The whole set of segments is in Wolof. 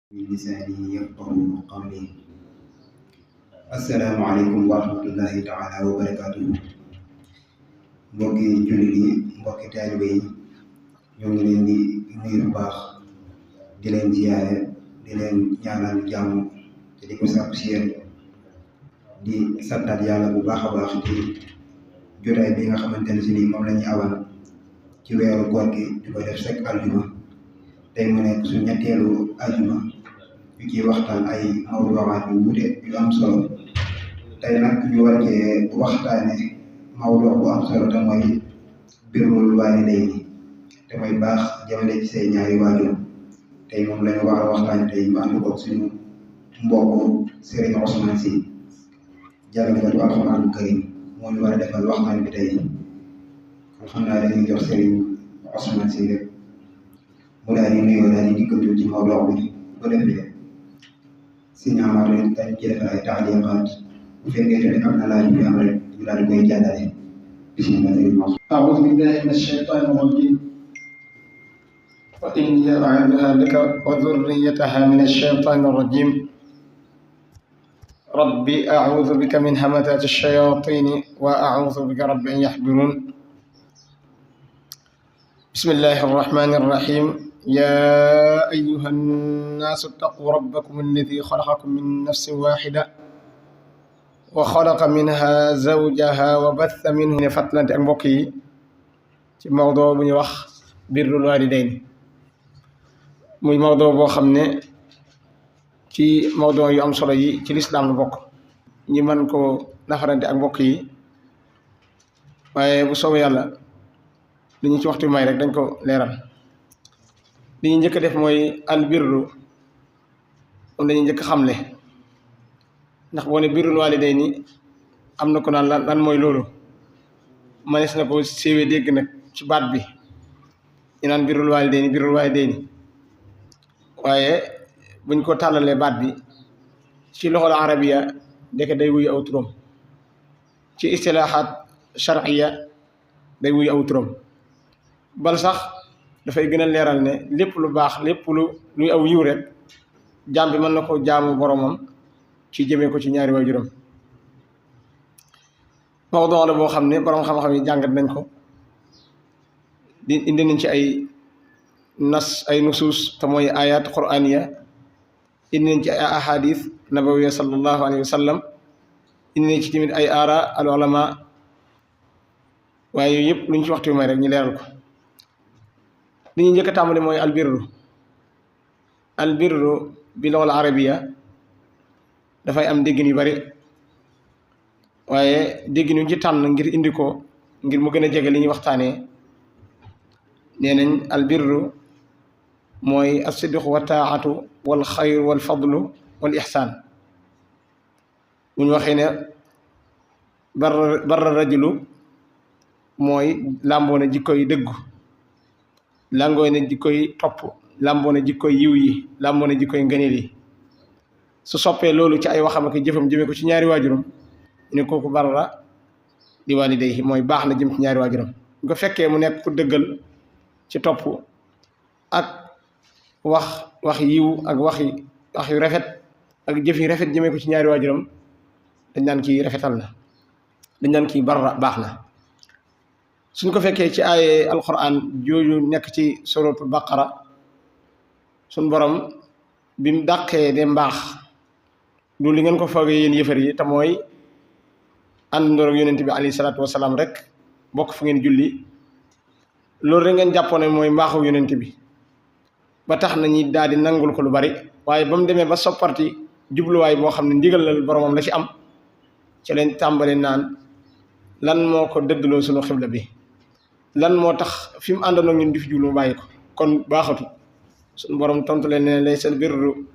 lisaani yafqahu qawli. assalaamu aleykum wa rahmatullahi taala wa barakaatuhu. mbokki jullit yi, mbokki taalibe yi, ñoo ngi leen di nuyu bu baax, di leen ziyaare, di leen ñaanal jàmm te di ko sàkku si yéen, di santaat yàlla bu baax a baax ci jotaay bi nga xamante ne si nii moom la ñuy awal ci weeru koor gi di ko def chaque aljuma. tey mu nekk su ñetteelu aljuma ñu ciy waxtaan ay mawduwaat yu wuute yu am solo. tey nag ñu war cee waxtaane mawdu bu am solo te mooy birrul waalidayni, te mooy baax jëmale ci say ñaari waajur. tey moom la ñu war a waxtaane tey ñu ànd ko suñu mbokk Serigne Ousmane Sy, jàngalekatu alxuraanul karim, moo ñu war a defal waxtaan bi tey. kon xam naa dañuy jox Serigne Ousmane Sy rek mu daal di nuyoo daal di dikkatu ci mawdu bi bu ko defee si ñaamaatu yi dañ ci defal ay taaliqaat bu fekkee tamit am na laaj bi am rek ñu daal di koy jàllale. bismillah. أعوذ بالله من الشيطان الرجيم وإني أعوذها بك وذريتها من الشيطان الرجيم ربي أعوذ بك من همزات الشياطين وأعوذ بك رب أن يحضرون بسم الله الرحمن الرحيم يا أيها الناس اتقوا ربكم الذي خلقكم من نفس واحدة وخلق منها زوجها وبث منه فتلة أمبوكي ci mawdoo bu ñu wax birrul waalidayni, muy mawdoo boo xam ne ci mawdoo yu am solo yi ci lislaam la bokk. ñi mën ko nafarante ak mbokk yi, waaye bu soobee yàlla li ñu ci waxtu may rek dañ ko leeral. li ñu njëkk a def mooy albirru, moom dañuy njëkk xamle, ndax boo ne birrul waalidayni am na ko naan lan mooy loolu. manees na ko séwee dégg nag ci baat bi ñu naan birrul waalidayni waaye buñ ko tàllalee baat bi ci loxol arabiya ndeke day wuyu aw turam, ci istilaaxaat sharciya day wuyu aw turam. bal sax dafay gën a leeral ne lépp lu baax, lépp luy aw yiw rek jaam bi mën na ko jaamu boromam ci jëmee ko ci ñaari waajuram. mawduu la boo xam ne borom xam-xam yi jàngat nañ ko, di indi nañ ci ay nusuus te mooy ayat qur'aniya, indi nañ ci ay ahadith nabawiya sallallahu alayhi wa sallam, indi nañ ci tamit ay aara al ulama. waaye yooyu yëpp luñ ci waxtu yu may rek ñu leeral ko. li ñu njëkk a tàmbali mooy albirru bi lughal arabiya dafay am déggin yu bari, waaye déggin yu ci tànn ngir indi ko ngir mu gën a jege li ñuy waxtaanee. nee nañ albirru mooy as-sidqu wa taa'atu wal xayru wal fadlu wal ixsaan. bu ñu waxee ne barra rajulu mooy làmboo na jikkoy dëggu, làmboo na jikkoy topp, làmboo na jikkoy yiw yi, làmboo na jikkoy ngëneel yi. su soppee loolu ci ay waxam ak jëfam jëmee ko ci ñaari waajuram ne kooku barra li waalidayhi mooy baax na jëm ci ñaari waajuram. bu ko fekkee mu nekk ku dëggal ci topp ak wax yiw ak wax yu rafet ak jëf yu rafet jëmee ko ci ñaari waajuram, dañ naan kii rafetal na, dañ naan kii barra baax na. suñ ko fekkee ci ay alquran jooju nekk ci suratul baqara, suñ borom bi mu dàqee de mbaax du li ngeen ko foogee yéen yëfar yi, te mooy àndandoor ak yonent bi alayhi salaatu wasalaam rek bokk fu ngeen julli. loolu rek ngeen jàppoon ne mooy mbaaxu yonent bi ba tax na ñi daal di nangul ko lu bari. waaye ba mu demee ba sopparti jubluwaay boo xam ne ndigal la boromam la ci am, ci leen tàmbali naan lan moo ko dëddloo sunu xibla bi, lan moo tax fi mu àndoon ak ñun di fi jublu bàyyi ko, kon baaxatu. suñu borom tontu leen ne laysal birru,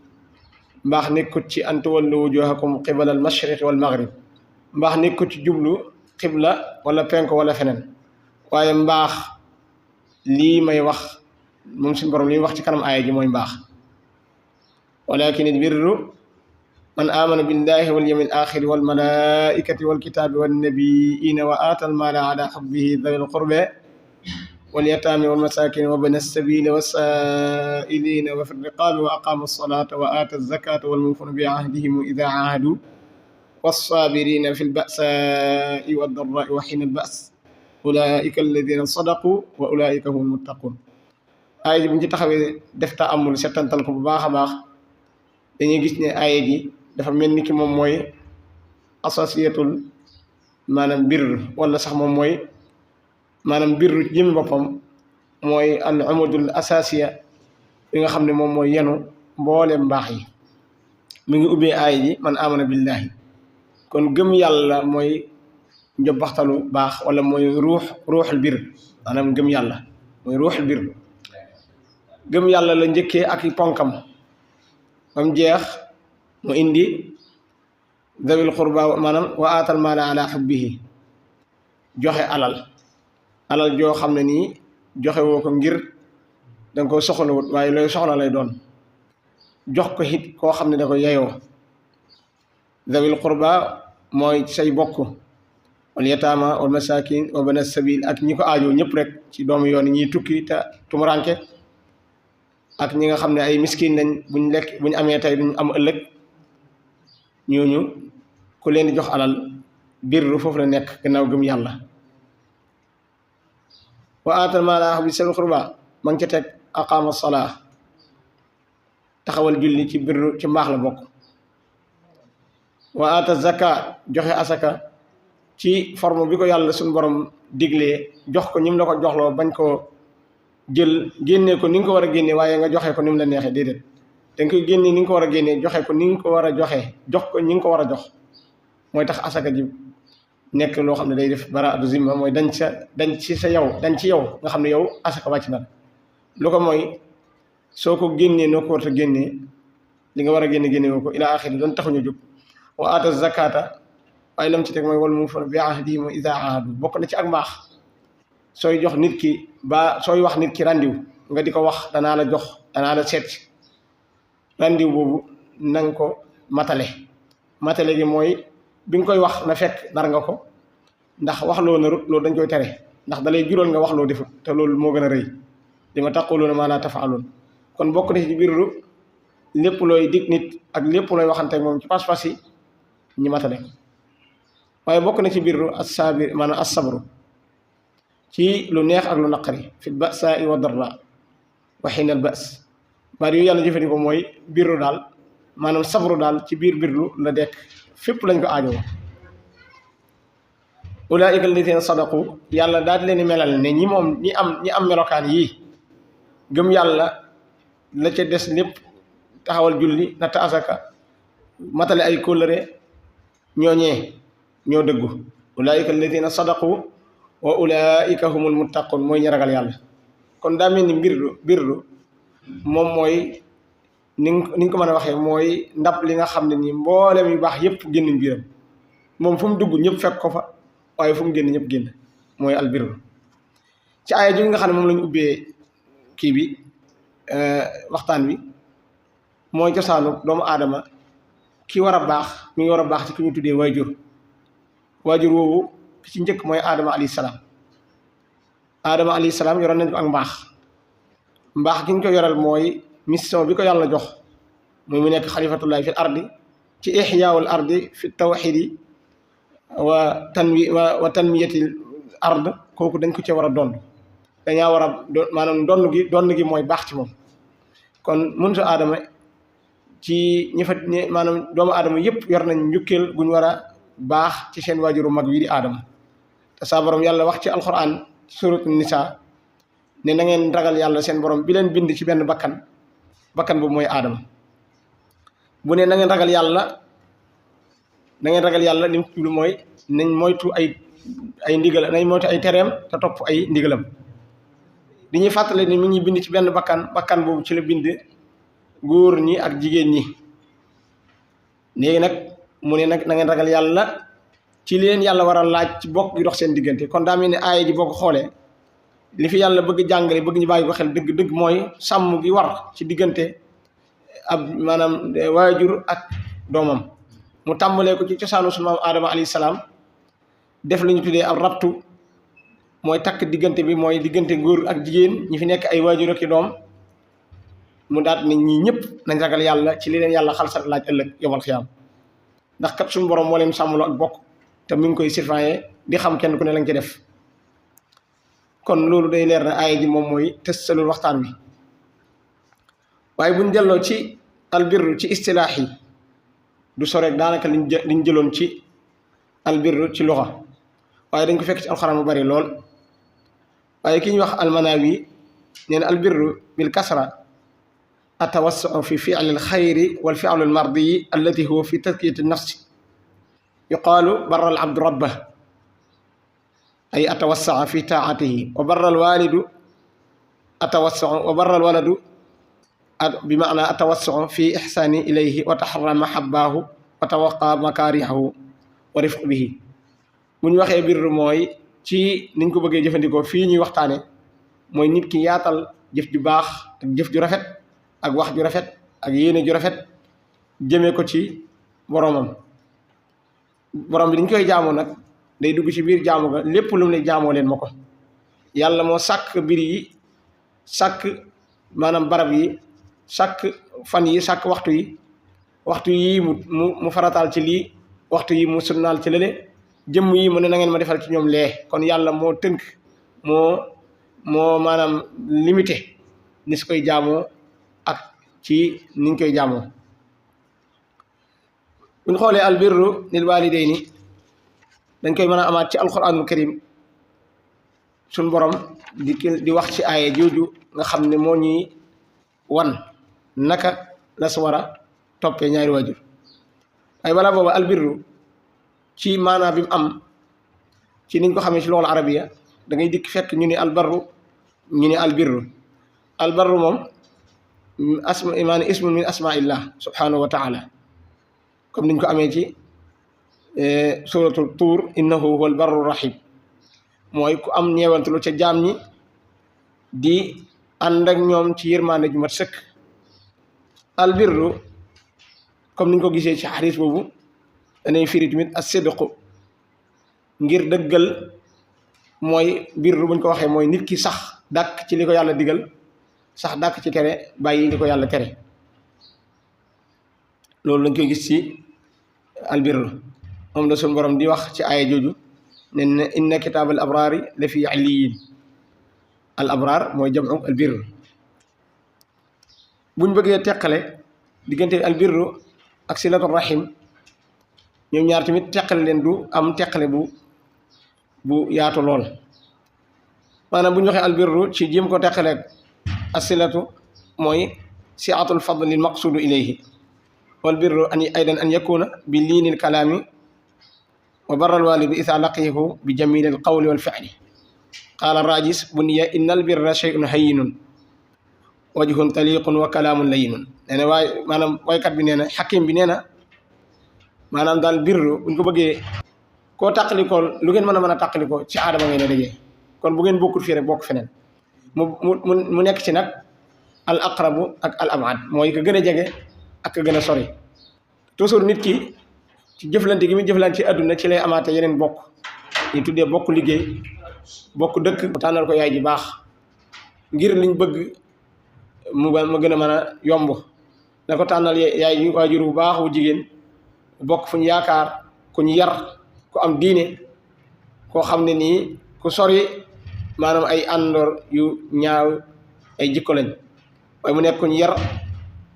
mbaax nekkut ci an tuwallu wujuhakum qibala al mashriqi wal maghrib. mbaax nekkut ci jublu xibla wala penko wala feneen, waaye mbaax lii may wax moom suñu borom li wax ci kanam aaya ji mooy mbaax. walakin al birru man amana billahi wal yawmil axiri wal malaikati wal kitabi wan nabiyina wa aata al mala ala hubbihi dhawil qurba واليتامى والمساكين وابن السبيل والسائلين وفي الرقاب وأقاموا الصلاة وآتوا الزكاة والموفون بعهدهم إذا عاهدوا والصابرين في البأساء والضراء وحين البأس أولئك الذين صدقوا وأولئك هم المتقون. aaya ji bu ñu ci taxawee def ta amul settantal ko bu baax a baax dañuy gis ne aaya ji dafa mel ni ki moom mooy associatul maanaam birr wala sax moom mooy maanaam birru jëmmi boppam mooy al umudul asasiya bi nga xam ne moom mooy yenu mboolem mbaax yi mi ngi ubbee aaya ji man amana billahi kon gëm yàlla mooy njobbaxtalu baax wala mooy ruuxul birr maanaam gëm yàlla mooy ruuxul birr gëm yàlla la njëkkee ak ponkam bam jeex mu indi zawil qurba maanaam wa aatal maala ala xubbihi joxe alal joo xam ne nii joxe woo ko ngir danga ko soxlawut waaye looy soxla lay doon jox ko it koo xam ne da ko yeyoo zawil qurba mooy say bokk wal yataama wal masakin wa bana sabil ak ñi ko aajoo ñëpp rek ci doomu yoon ñiy tukki te tumuranke ak ñi nga xam ne ay miskin lañ buñ lekk buñ amee tey duñ am ëllëg ñooñu ku leen di jox alal birru foofu la nekk gannaaw gëm yàlla wa aatal maala bi sal qurba ma ngi ca teg aqaama salaa taxawal julli ci birru ci mbaax la bokk wa aata zaka joxe asaka ci forme bi ko yàlla suñu borom diglee jox ko ñim la ko joxloo bañ ko jël génnee ko ni nga ko war a génnee waaye nga joxe ko ni mu la neexee déedéet danga koy génnee ni nga ko war a génnee joxe ko ni nga ko war a joxe jox ko ñi nga ko war a jox mooy tax asaka ji nekk loo xam ne day def baraatu zimma mooy dañ ci yow nga xam ne yow asaka wàcc na lu ko mooy soo ko génnee noo ko war a génnee li nga war a génne woo ko ila axiri doon taxuñu jóg wa aata zakata waaye lam ci teg mooy wal muufuna bi ahdihim iza ahadu bokk na ci ak mbaax sooy jox nit ki ba sooy wax nit ki randiw nga di ko wax danaa la jox danaa la seet randiw boobu nanga ko matale gi mooy bi nga koy wax na fekk nar nga ko ndax wax loo narut loolu dañ koy tere ndax dalay jural nga wax loo defut te loolu moo gën a rëy li ma taquluuna maa laa taf'aluun kon bokk na ci biiru lépp looy dig nit ak lépp looy waxante moom ci pas-pas yi ñi matale ko waaye bokk na ci biiru as-saabir maanaam as-sabru ci lu neex ak lu naqari fi ba'saa'i wa darraa wa hiinal ba's bari yu yàlla jëfandikoo mooy biiru daal maanaam sabru daal ci biir birlu la dekk fépp lañ ko aajoo ulaa'ika allaziina sadaqu yàlla daal di leen di melal ne ñi am melokaan yii gëm yàlla la ca des lépp taxawal julli natt asaka matale ay kóllëre ñoo dëggu ulaa'ika allaziina sadaqu wa ulaa'ika humul muttaquun mooy ñi ragal yàlla kon daa mel ni birlu moom mooy ni nga ko mën a waxee mooy ndab li nga xam ne nii mboolem yu baax yëpp génn biiram moom fu mu dugg ñëpp fekk ko fa waaye fu mu génn ñëpp génn mooy albirru ci aaya ji nga xam ne moom la ñu ubbee kii bi waxtaan wi mooy cosaanu doomu aadama ki war a baax mi ngi war a baax ci ki ñu tuddee waajur woowu ki ci njëkk mooy aadama alayhi salaam yoroon nañ ko ak mbaax gi ñu ko yoral mooy mission bi ko yàlla jox muy mu nekk xalifatullahi fil ardi ci ixyaawul ardi fi tawxidi wa tanmiyatil ard kooku dañ ko ci war a dond dañaa war a maanaam donn gi mooy baax ci moom kon mënutu aadama ci maanaam doomu aadama yëpp yor nañ njukkeel guñ war a baax ci seen waajuru mag wi di aadama te saa borom yàlla wax ci alquran suratu nisa ne na ngeen ragal yàlla seen borom bi leen bind ci benn bakkan boobu mooy aadama bu ne na ngeen ragal yàlla li mu tudd mooy nañ moytu ay ndigal nañ moytu ay tereem te topp ay ndigalam di ñuy fàttale ni mi ngi bind ci benn bakkan boobu ci la bind góor ñi ak jigéen ñi léegi nag mu ne nag na ngeen ragal yàlla ci leen yàlla war a laaj ci bokk gi dox seen diggante kon daa mel ne aaya ji boo ko xoolee li fi yàlla bëgg jàngale bëgg ñu bàyyi ko xel dëgg mooy sàmm gi war ci diggante ab maanaam waajur ak doomam mu tàmbalee ko ci cosaanu sunu maam Adama alayhi salaam def li ñu tuddee ab rabtu mooy takk diggante bi mooy diggante góor ak jigéen ñi fi nekk ay waajur ak i doom mu daat ne ñii ñëpp nañ ragal yàlla ci li leen yàlla xalsat laaj ëllëg yawmal xiyaam ndax kat suñu borom moo leen sàmmloo ak bokk te mi ngi koy surveiller di xam kenn ku ne lañ ci def kon loolu day leer na aaya ji moom mooy tësalul waxtaan bi waaye buñ delloo ci albirru ci istilaax yi du soreek daanaka liñ jëloon ci albirru ci luxa waaye dañ ko fekk ci alxuraan bu bari lool waaye ki ñuy wax almanawi nee na albirru bil kasra atawassau fi fi'li alxayri wal fi'lu almardiyi allati huwa fi tazkiyati nafsi yuqaalu barra al abdu rabbah ay atawassaa fi taatihi wa barra al walidu atawassau wa barra al waladu bi maana atawassau fi ixsaani ilayhi wa taxarra mahabbaahu wa tawaqa makaarihahu wa rifq bihi bu ñu waxee birru mooy ci niñ ko bëggee jëfandikoo fii ñuy waxtaane mooy nit ki yaatal jëf ju baax ak jëf ju rafet ak wax ju rafet ak yéene ju rafet jëmee ko ci boromam borom bi dañ koy jaamoo nag day dugg ci biir jaamu ga lépp lu mu ne jaamoo leen ma ko yàlla moo sàkk mbir yi sàkk maanaam barab yi sàkk fan yi sàkk waxtu yi mu farataal ci lii waxtu yi mu sunnaal ci lële jëmm yi mu ne na ngeen ma defal ci ñoom lee kon yàlla moo tënk moo maanaam limité ni su koy jaamoo ak ci niñ koy jaamoo buñ xoolee albirru lil walidayni dañ koy mën a amaat ci alquranul karim suñ borom di wax ci aaya jooju nga xam ne moo ñuy wan naka la su war a toppee ñaari waajur waaye balaa booba albirru ci maanaa bi mu am ci niñ ko xamee ci loolu arabiya da ngay dikk fekk ñu ne albarru ñu ne albarru moom maanaam ismu min asmaillah subhanahu wa taala comme niñ ko amee ci suratul tuur innahu huwa albarru rahim mooy ku am ñeewantalu ca jaam ñi di ànd ak ñoom ci yërmande ju mat sëkk albirru comme niñ ko gisee ci xadis boobu danay firi tamit as-sidqu ngir dëggal mooy birru buñ ko waxee mooy nit ki sax dàkk ci li ko yàlla digal sax dàkk ci tere bàyyi li ko yàlla tere loolu lañ koy gis ci albirru moom la suñu borom di wax ci aaya jooju ne inna kitaabal abraari la fi alliyin al abraar mooy jamu albirru buñ bëggee teqale diggante albirru ak silatu rahim ñoom ñaar tamit teqale leen du am teqale bu yaatu lool maanaam bu ñu waxee albirru ci jéem ko teqaleeg asilatu mooy siatul fadli maqsudu ilayhi wal birru aydan an yakuna bi liinil kalaami wa barra alwalidu isa laqiyahu bi jamili alqawli wal fi'li qaala rajis buniya inna albirra shay'un hayyinun wajhun taliqun wa kalaamun layyinun nee na waaye maanaam waykat bi nee na xakim bi nee na maanaam daal birru buñ ko bëggee koo tàqalikoo lu ngeen mën a tàqalikoo ci aadama ngeen a dajee kon bu ngeen bokkul fii rek bokk feneen mu nekk ci nag al aqrabu ak al abad mooy ka gën a jege ak ka gën a sori toujours nit ki ci jëflante gi muy jëflante ci àdduna ci lay amaate yeneen bokk ñu tuddee bokk liggéey bokk dëkk mu tànnal ko yaay ji baax ngir liñ bëgg mu gën a mën a yomb na ko tànnal yaay ji waajur bu baax wu jigéen bokk fu ñu yaakaar ku ñu yar ku am diine koo xam ne nii ku sori maanaam ay àndoor yu ñaaw ay jikko lañ waaye mu nekk ku ñu yar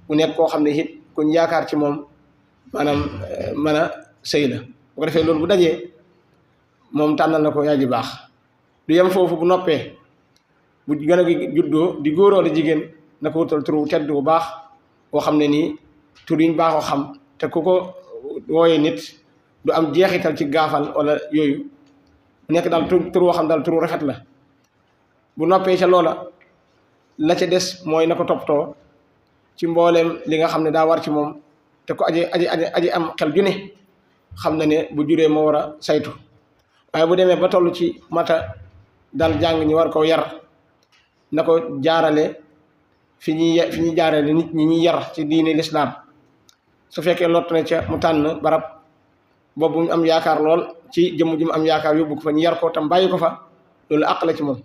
mu nekk koo xam ne it ku ñu yaakaar ci moom maanaam mën a sëy la bu ko defee loolu bu dajee moom tànnal na ko yaay ji baax du yem foofu bu noppee bu gën a juddoo di góoroo di jigéen na ko wutal turu tedd bu baax boo xam ne nii tur yiñ baaxoo xam te ku ko wooyee nit du am jeexital ci gaafal wala yooyu nekk daal tur woo xam daal turu rafet la bu noppee ca loola la ca des mooy na ko toppatoo ci mbooleem li nga xam ne daa war ci moom te ko aji am xel ju ne xam na ne bu juree moo war a saytu waaye bu demee ba toll ci mata dal jàng ñi war ko yar na ko jaarale fi ñuy jaarale nit ñi ñuy yar ci diine lislaam su fekkee lott na ca mu tànn barab boobu mu am yaakaar lool ci jëmm ji mu am yaakaar yóbbu ko fa ñu yar ko tam bàyyi ko fa loolu àq la ci moom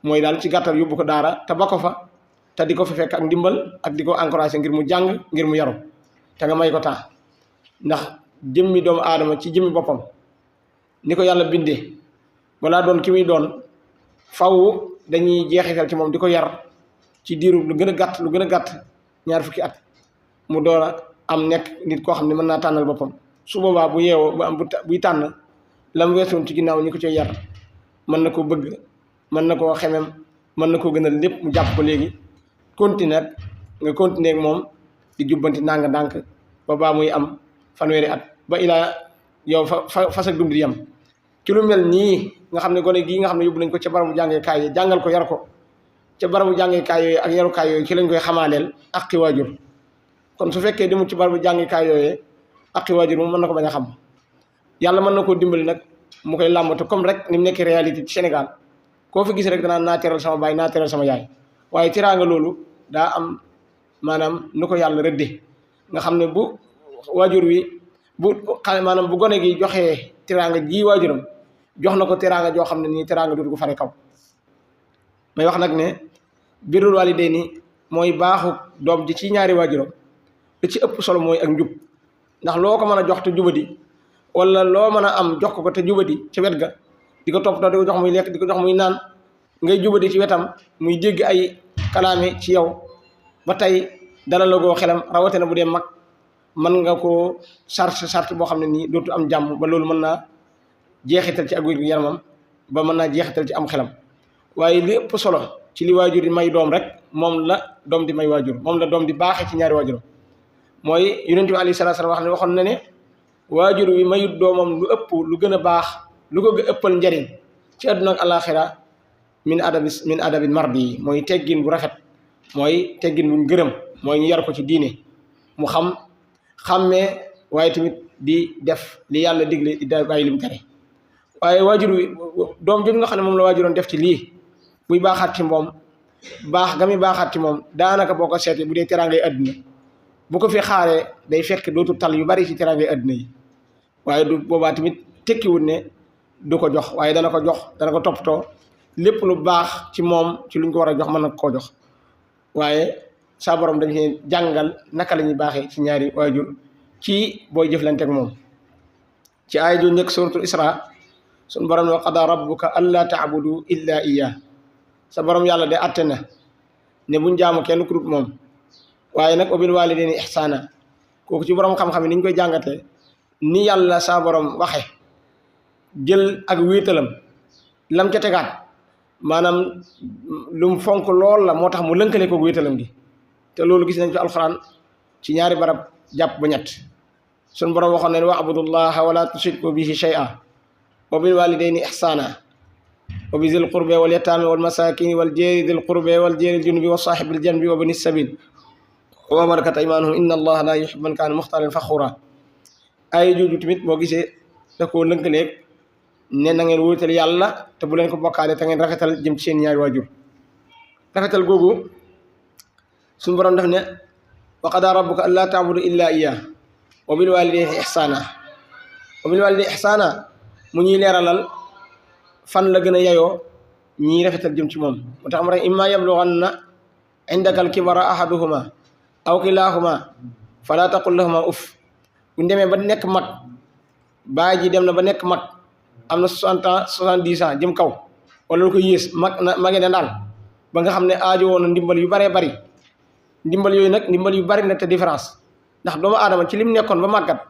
mooy daal ci gàttal yóbbu ko daara te ba ko fa te di ko fa fekk ak ndimbal ak di ko encouragé ngir mu jàng ngir mu yaru te nga may ko temps ndax jëmmi doomu aadama ci jëmmi boppam ni ko yàlla bindee balaa doon ki muy doon faw dañuy jeexital ci moom di ko yar ci diiru lu gën a gàtt 2 fukki at mu door a am nekk nit koo xam ne mën naa tànnal boppam su boobaa bu yeewoo ba am buy tànn la mu weesoon ci ginnaaw ñi ko cay yar mën na koo bëgg mën na koo xemem mën na koo gënal lépp mu jàpp ko léegi continuer nga continuer ak moom di jubbanti ndànk-ndànk ba baa muy am fanweeri at ba ilaa yow fa sa dund yam ci lu mel nii nga xam ne gone gii nga xam ne yóbbu nañ ko ca barabu jàngeekaay yi jàngal ko yar ko ca barabu jàngeekaay yooyu ak yarukaay yooyu ci lañ koy xamaaleel ak i waajur kon su fekkee demul ci barabu jàngeekaay yooyu ak i waajur moom mën na ko bañ a xam yàlla mën na koo dimbali nag mu koy làmbatu comme rek ni mu nekk réalité ci Sénégal koo fi gis rek danaa naa teral sama baay naa teral sama yaay waaye teraanga loolu daa am maanaam nu ko yàlla rëdde nga xam ne bu waajur wi maanaam bu gone gi joxee teraanga ji waajuram jox na ko teraanga joo xam ne nii teraanga dootu ko fare kaw may wax nag ne birrul waalidayni mooy baaxu doom ji ci ñaari waajuram li ci ëpp solo mooy ak njub ndax loo ko mën a jox te jubadi wala loo mën a am jox ko te jubadi ci wet ga di ko toppatoo di ko jox muy lekk di ko jox muy naan ngay jubadi ci wetam muy dégg ay kalaame ci yow ba tey dala la goo xelam rawatina bu dee mag mën nga koo charte boo xam ne nii dootu am jàmm ba loolu mën naa jeexital ci ak wér gu yaramam ba mën naa jeexital ci am xelam waaye li ëpp solo ci li waajur di may doom rek moom la doom di may waajur moom la doom di baaxee ci ñaari waajuram mooy yonent bi alayhi salaatu salaam wax ne waxoon na ne waajur wi mayut doomam lu ëpp lu gën a baax lu ko ëppal njariñ ci àdduna ak alaxira min adabin mardi mooy teggin bu rafet mooy teggin buñ gërëm mooy ñu yar ko ci diine mu xàmmee waaye tamit di def li yàlla digle di bàyyi lim tere waaye waajur wi doom jooju nga xam ne moom la waajuroon def ci lii buy baaxaat ci moom baax ga muy baaxaat ci moom daanaka boo ko seetee bu dee teraangay àdduna bu ko fi xaaree day fekk dootu tal yu bari ci teraangay àdduna yi waaye du boobaa tamit tekkiwul ne du ko jox waaye dana ko jox dana ko toppatoo lépp lu baax ci moom ci luñ ko war a jox mën na koo jox waaye saa borom dañ leen jàngal naka la ñuy baaxee ci ñaari waajur ci booy jëflante ak moom ci aaya ju nekk suratul Isra sun borom wa qadaa rabbuka allaa ta'budu illa iyyah sa borom yàlla de atte na ne buñ jaamu kenn ku dul moom waaye nag wa bil waalidayni ihsaana kooku ci borom xam-xam yi ni ñu koy jàngatee ni yàlla saa borom waxe jël ak wéetalam lam ca tegaat maanaam lu mu fonk lool la moo tax mu lënkale ko wéetalam gi te loolu gis nañ ci alxuraan ci ñaari barab jàpp ba ñett sun borom waxoon ne wa'budullaha wala tushriku bihi shay'an wa bil walidayni ihsana wa bi zil qurbi wal yatami wal masakin wal jari dil qurbi wal jari junubi wa sahibil janbi wa bani sabil wa malakat aymanuhum inna allaha la yuhibbu man kana mukhtalan fakhura ay jooju tamit boo gisee da koo lënkaleeg ne na ngeen wóotal yàlla te bu leen ko bokkaale te ngeen rafetal jëm ci seen ñaari waajur rafetal googu suñu borom def ne wa qadaa rabbuka allaa ta'budu illa iyyah wa bil walidayni ihsana mu ñuy leeralal fan la gën a yayoo ñiy rafetal jëm ci moom moo tax ma rek imma yablughanna indaka al-kibara ahaduhuma aw kilahuma fala taqul lahuma uff buñ demee ba nekk mag baay ji dem na ba nekk mag am na 60 ans 70 ans jëm kaw wala lu ko yées mage na daal ba nga xam ne aajo woon na ndimbal yu baree bari ndimbal yooyu nag ndimbal yu bari na te différence ndax doomu aadama ci lim nekkoon ba màggat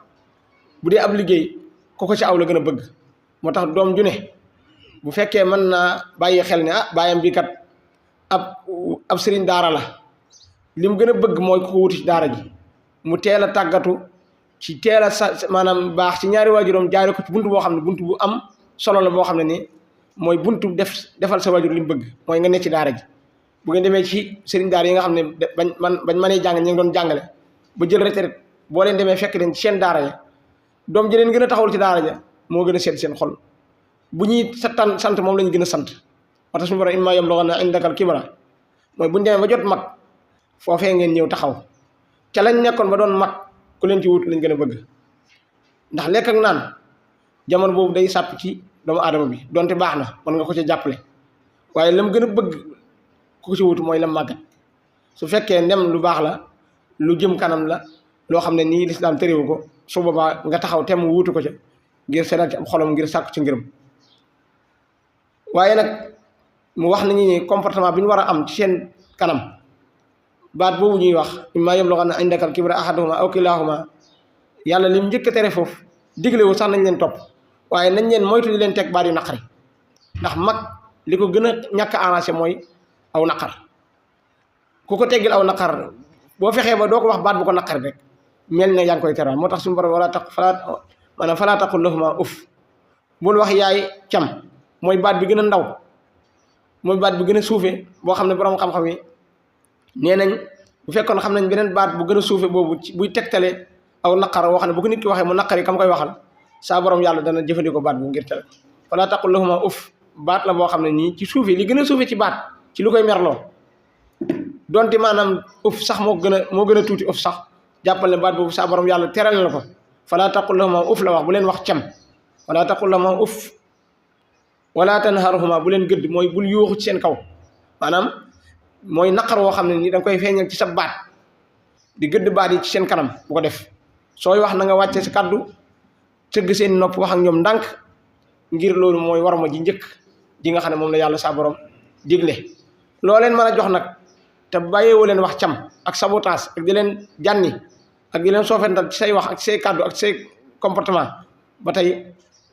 bu dee ab liggéey ko ci aw la gën a bëgg moo tax doom ju ne bu fekkee mën naa bàyyi xel ne baayam bi kat ab sëriñ daara la li mu gën a bëgg mooy ku ko wuti ci daara ji mu teel a tàggatu ci teel a maanaam baax ci ñaari waajuram jaare ko ci buntu boo xam ne buntu bu am solo la boo xam ne ni mooy buntu defal sa waajur li mu bëgg mooy nga nekk ci daara ji bu ngeen demee ci sëriñ daara yi nga xam ne bañ mënee jàng ñu ngi doon jàngale ba jël retraite boo leen demee fekk leen ci seen daara ya doom ji leen gën a taxawul ci daara ja moo gën a seet seen xol bu ñuy sant moom lañu gën a sant moo tax suñu borom imma yablughanna indaka al-kibara mooy bu ñu demee ba jot mag foofee ngeen ñëw taxaw ca lañ nekkoon ba doon mag ku leen ci wut lañ gën a bëgg ndax lekk ak naan jamono boobu day sàpp ci doomu aadama bi donte baax na mën nga ko ca jàppale waaye lam gën a bëgg ku ci wutu mooy lam màggat su fekkee ndem lu baax la lu jëm kanam la loo xam ne nii lislaam tëréwu ko su boobaa nga taxaw tem wuutu ko ca ngir seetal ci am xolam ngir sàkku ci ngërëm waaye nag mu wax nañu ni comportement bi ñu war a am ci seen kanam baat boobu ñuy wax imma yablughanna indaka al-kibra ahaduhuma aw kilahuma yàlla lim njëkk a tere foofu diglewu sax nañ leen topp waaye nañ leen moytu di leen teg baat yu naqari ndax mag li ko gën a ñàkk arrangé mooy aw naqar ku ko teggil aw naqar boo fexee ba doo ko wax baat bu ko naqari rek mel ne yaa ngi koy teral moo tax suñu borom falaa taqul lahuma uf bul wax yaay cam mooy baat bi gën a ndaw mooy baat bi gën a suufe boo xam ne borom xam-xam yi nee nañ bu fekkoon xam nañ beneen baat bu gën a suufe boobu buy tegtale aw naqar woo xam ne bu ko nit ki waxee mu naqari kam koy waxal saa borom yàlla dana jëfandikoo baat bu ngir tere falaa taqul lahuma uf baat la boo xam ne nii ci suufe li gën a suufe ci baat ci lu koy merloo donte maanaam uf sax moo gën a tuuti uf sax jàppal ne baat boobu saa borom yàlla teral na ko falaa taqul lahuma uf la wax bu leen wax cam falaa taqul lahuma uf wala tanharhuma bu leen gëdd mooy bul yuuxu ci seen kaw maanaam mooy naqar woo xam ne nii da nga koy feeñal ci sa baat di gëdd baat yi ci seen kanam bu ko def sooy wax na nga wàcce sa kàddu tëgg seen nopp wax ak ñoom ndànk ngir loolu mooy warma ji njëkk ji nga xam ne moom la yàlla saa borom digle loo leen mën a jox nag te bàyyeewoo leen wax cam ak sabotage ak di leen jànni ak di leen soofental ci say wax ak say kàddu ak say comportement ba tey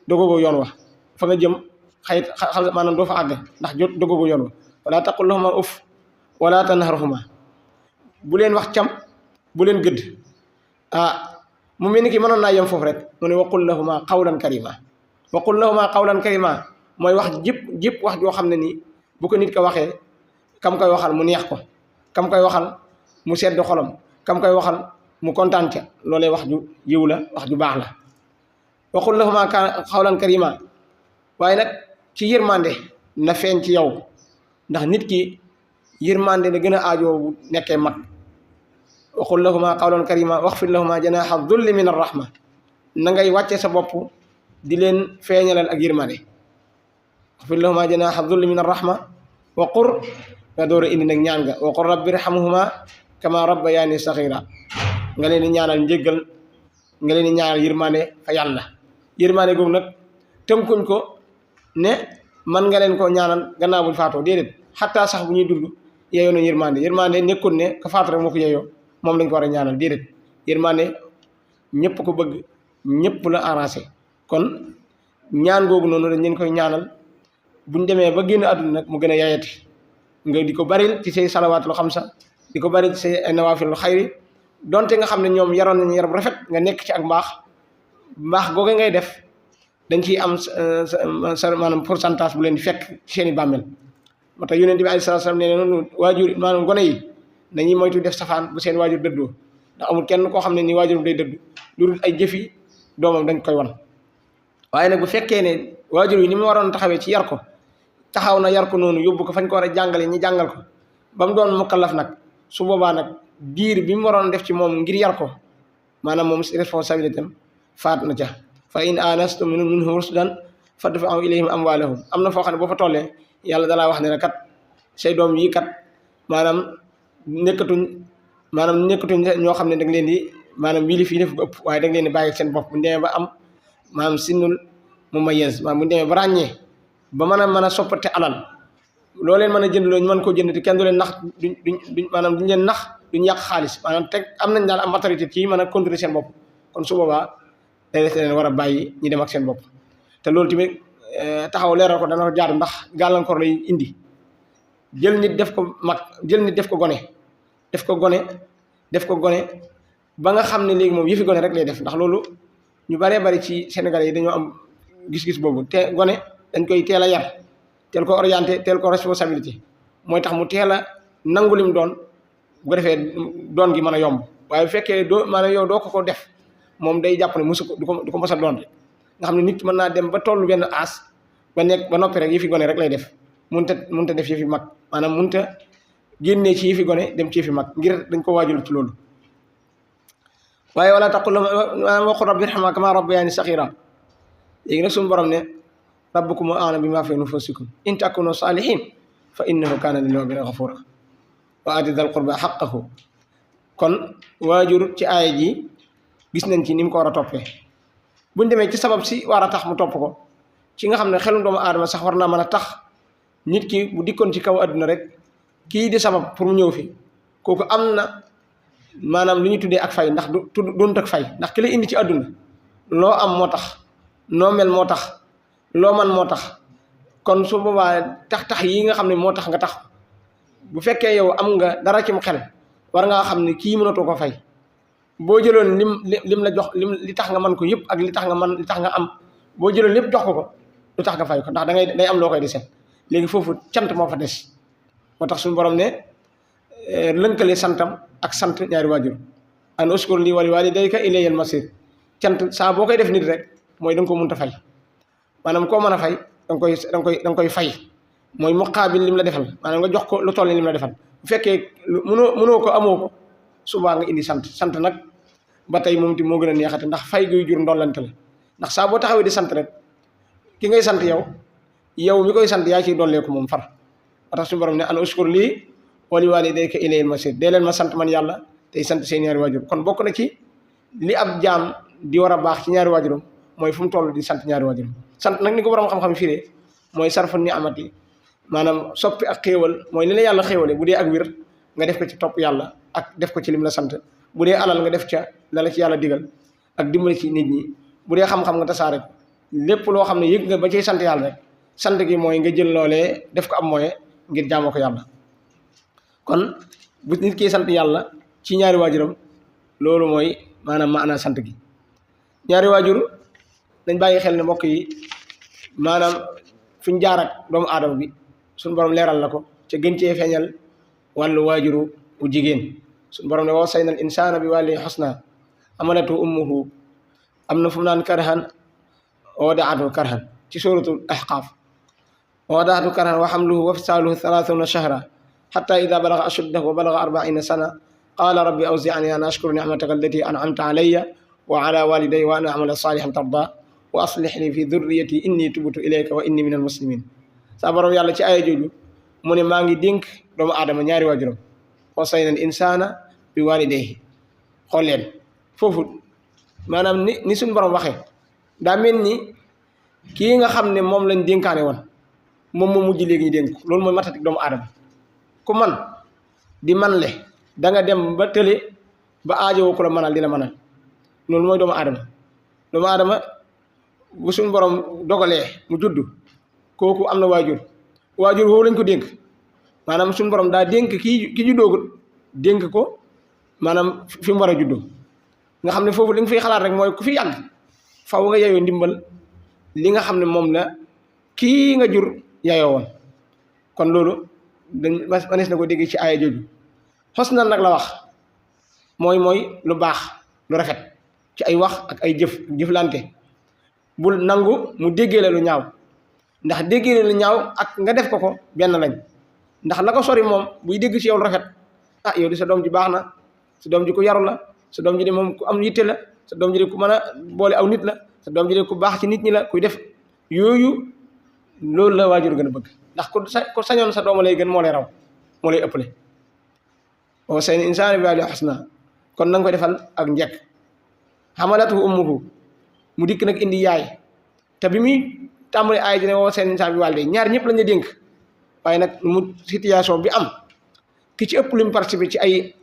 dogoogo yoon wax fa nga jëm xal maanaam doo fa àgg ndax jot dogoogo yoon wa wala taqul lahuma uf wala tanharhuma bu leen wax cam bu leen gëdd mu mel ni ki mënoon naa yem foofu rek mu ne waqul lahuma qawlan karima waqul lahuma qawlan karima mooy wax jëpp wax joo xam ne nii bu ko nit ko waxee kam koy waxal mu neex ko kam koy waxal mu sedd xolam kam koy waxal mu kontaan ca loolee wax ju yiw la wax ju baax la waqul lahuma qawlan karima waaye nag ci yërmande na feeñ ci yow ndax nit ki yërmande la gën a aajoo bu nekkee mag waqul lahuma qawlan karima waxfir lahuma janaha dulli min arrahma na ngay wàcce sa bopp di leen feeñalal ak yërmande waxfir lahuma janaha dulli min arrahma wa qur nga door a indi nag ñaan nga wa qur rabbi irhamhuma kama rabbayani saghira nga leen di ñaanal njéggal nga leen di ñaanal yërmande fa yàlla yërmande googu nag tënkuñ ko ne man nga leen ko ñaanal gannaaw buñ faatoo déedéet xataa sax bu ñuy dund yeeyoo na yërmande nekkul ne ka faatu rek moo ko yeeyoo moom lañ ko war a ñaanal déedéet yërmande ñëpp ko bëgg ñëpp la arrangé kon ñaan googu noonu dañ leen koy ñaanal buñ demee ba génn àdduna nag mu gën a yaayati nga di ko baril ci say salawaatul xamsa di ko baril ci say ay nawaafilul xayri donte nga xam ne ñoom yaroon nañu yaram rafet nga nekk ci ak mbaax googe ngay def dañ ciy am sa maanaam pourcentage bu leen di fekk ci seen i bàmmeel moo tax yonent bi alayhi salaatu salaam nee na noonu waajur maanaam gone yi dañuy moytu def safaan bu seen waajur dëddoo ndax amul kenn koo xam ne ni waajur day dëdd lu dul ay jëfi doomam dañ koy wan waaye nag bu fekkee ne waajur yi ni mu waroon taxawee ci yar ko taxaw na yar ko noonu yóbbu ko fañ ko war a jàngale ñi jàngal ko ba mu doon mukallaf nag su boobaa nag diir bi mu waroon def ci moom ngir yar ko maanaam moom responsabilité am faat na ca fa in anastum minhum rushdan fadfa'u ilayhim amwalahum am na foo xam ne boo fa tollee yàlla dalaa wax ne ne kat say doom yi kat maanaam nekkatuñ ñoo xam ne da nga leen di maanaam wili fii def ko ëpp waaye da nga leen di bàyyi seen bopp bu ñu demee ba am maanaam sinnul mumayyiz maanaam bu ñu demee ba ràññee ba mën a soppate alal loo leen mën a jënd loo ñu mën koo jënd te kenn du leen nax duñ maanaam duñ leen nax duñ yàq xaalis maanaam teg am nañ daal am maturité ci mën a contrôler seen bopp kon su boobaa day des leen war a bàyyi ñi dem ak seen bopp te loolu tamit taxaw leeral ko dana ko jaar ndax gàllankoor lay indi jël nit def ko mag jël nit def ko gone ba nga xam ne léegi moom yëfi gone rek lay def ndax loolu ñu baree bari ci Sénégalais yi dañoo am gis-gis boobu te gone dañ koy teel a yar teel ko orienté teel ko responsabilité mooy tax mu teel a nangu lim doon bu ko defee doon gi mën a yomb waaye bu fekkee maanaam yow doo ko def moom day jàpp ne musu ko du ko mos a doon rek nga xam ne nit mën naa dem ba tollu benn aas ba noppi rek yëfi gone rek lay def munta def yëfi mag maanaam munta génnee ci yëfi gone dem ci yëfi mag ngir dañ ko waajul ci loolu waaye wala taqul waqul rabbi irhamhuma kama rabbayani saghira léegi nag suñu borom ne rabbukum a'lamu bima fi nufusikum in takunu salihin fa innahu kaana lil mu'minina ghafuura wa aati dal qurba haqqahu. kon waajur ci aaya ji gis nañ ci ni mu ko war a toppee buñ demee ci sabab si war a tax mu topp ko ci nga xam ne xelum doomu aadama sax war naa mën a tax nit ki bu dikkoon ci kaw adduna rek kii di sabab pour mu ñëw fi kooku am na maanaam lu ñu tuddee ak fay ndax du doonut ak fay ndax ki lay indi ci adduna loo am moo tax noo mel moo tax loo man moo tax kon su boobaa tax yi nga xam ne moo tax nga tax bu fekkee yow am nga dara ci mu xel war ngaa xam ne kii mënatoo ko fay boo jëloon lim la jox li tax nga man ko yëpp ak li tax nga am boo jëloon lépp jox ko lu tax nga fay ko ndax day am loo koy desee léegi foofu cant moo fa des moo tax suñu borom ne lënkale santam ak sant ñaari waajur an uskur li wa li walidayka ilayal masir cant saa boo koy def nit rek mooy da nga ko mënta fay maanaam koo mën a fay da nga koy fay mooy muqaabil lim la defal maanaam nga jox ko lu toll ni lim la defal bu fekkee mënoo ko amoo ko subaa nga indi sant nag ba tey moom ti moo gën a neexate ndax fay guy jur ndollante la ndax saa boo taxawee di sant rek ki ngay sant yow mi koy sant yaa ciy dolleeku moom far ba tax suñu borom ne an uskur lii wa li walidayka ilayal masir dee leen ma sant man yàlla tey sant seen ñaari waajur kon bokk na ci li ab jaam di war a baax ci ñaari waajuram mooy fu mu toll di sant ñaari waajuram sant nag ni ko borom xam-xam firee mooy sarfu ni amati maanaam soppi ak xéewal mooy li la yàlla xéewale bu dee ak wir nga def ko ci topp yàlla ak def ko ci lim la sant bu dee alal nga def ca la ci yàlla digal ak dimbali ci nit ñi bu dee xam-xam nga tasaare ko lépp loo xam ne yëg nga ba cay sant yàlla rek sant gi mooy nga jël loolee def ko am moyen ngir jaamoo ko yàlla kon bu nit ki sant yàlla ci ñaari waajuram loolu mooy maanaam sant gi ñaari waajur dañ bàyyi xel ne mbokk yi maanaam fuñ jaar ak doomu aadama bi suñu borom leeral na ko ca gën cee feeñal wàllu waajuru bu jigéen suñu borom ne wasaynal insaana bi wàlli xusna amalatu ummuhu am na fu mu naan karhan wadaatu karhan ci suratul ahqaaf wadaatu karhan wa hamluhu wa fisaaluhu 30 shahra hatta ida balaga ashuddahu wa balaga 40 sana qala rabbi awzi'ni an ashkura ni'mataka allati an'amta alayya wa ala walidayya wa an a'mala salihan tarda wa aslih li fi dhurriyyati inni tubtu ilayka wa inni minal muslimin sa borom yàlla ci aaya jooju mu ne maa ngi dénk doomu aadama ñaari waajuram wasaynal insaana bi walidayhi xool leen foofu maanaam ni suñu borom waxee daa mel ni kii nga xam ne moom lañ dénkaane woon moom moo mujj léegi ñu dénk loolu mooy matatik doomu aadama ku man di man le da nga dem ba tële ba aajowoo ku la mënal di la mënal loolu mooy doomu aadama bu suñu borom dogalee mu judd kooku am na waajur woowu lañ ko dénk maanaam suñu borom daa dénk ki juddoogut dénk ko maanaam fi mu war a juddoo nga xam ne foofu li nga fiy xalaat rek mooy ku fi yàgg faw nga yeyoo ndimbal li nga xam ne moom la kii nga jur yeyoo woon kon loolu manees na ko dégg ci aaya jooju xusna nag la wax mooy lu baax lu rafet ci ay wax ak ay jëflante bul nangu mu déggee la lu ñaaw ndax déggee la lu ñaaw ak nga def ko benn lañ ndax la ko sori moom buy dégg ci yow lu rafet yow di sa doom ji baax na sa doom ji ku yaru la sa doom ji de moom ku am yitte la sa doom ji de ku mën a boole aw nit la sa doom ji de ku baax ci nit ñi la kuy def yooyu loolu la waajur gën a bëgg ndax ku sañoon sa dooma lay gën moo lay raw moo lay ëppale wa wasaynal insaana bi waalidayhi husnaa kon na nga koy defal ak njëkk hamalatuhu ummuhu mu dikk nag indi yaay te bi muy tàmbali aay ji ne wa wasaynal insaana bi waalidayhi ñaar ñëpp lañ la dénk waaye nag mu situation bi am ki ci ëpp lu mu participé ci ay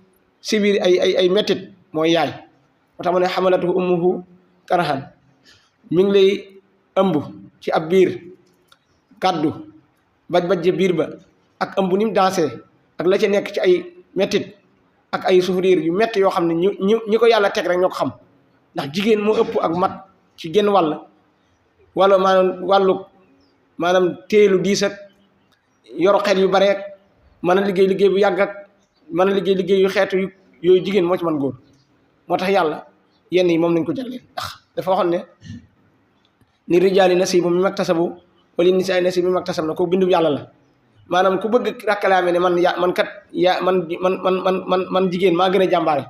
sibir ay mettit mooy yaay moo tax ma ne hamalatuhu ummuhu karhan mi ngi lay ëmb ci ab biir kaddu baj biir ba ak ëmb ni mu dansé ak la ca nekk ci ay mettit ak ay souffrir yu metti yoo xam ne ñi ko yàlla teg rek ñoo ko xam ndax jigéen moo ëpp ak mat ci genn wala maanaam téelu diis ak yoro xel yu bare ak mën a liggéey bu yàgg ak mën a liggéey yu xeetu yooyu jigéen moo ci mën góor moo tax yàlla yenn yi moom lañ ko jagleel ndax dafa waxoon ne ni rijaali nasiibu mimmaa iktasabu wa lin nisaa nasiibu mimmaa iktasabna ko bindu yàlla la maanaam ku bëgg rakkalaame ne man jigéen maa gën a jàmbaare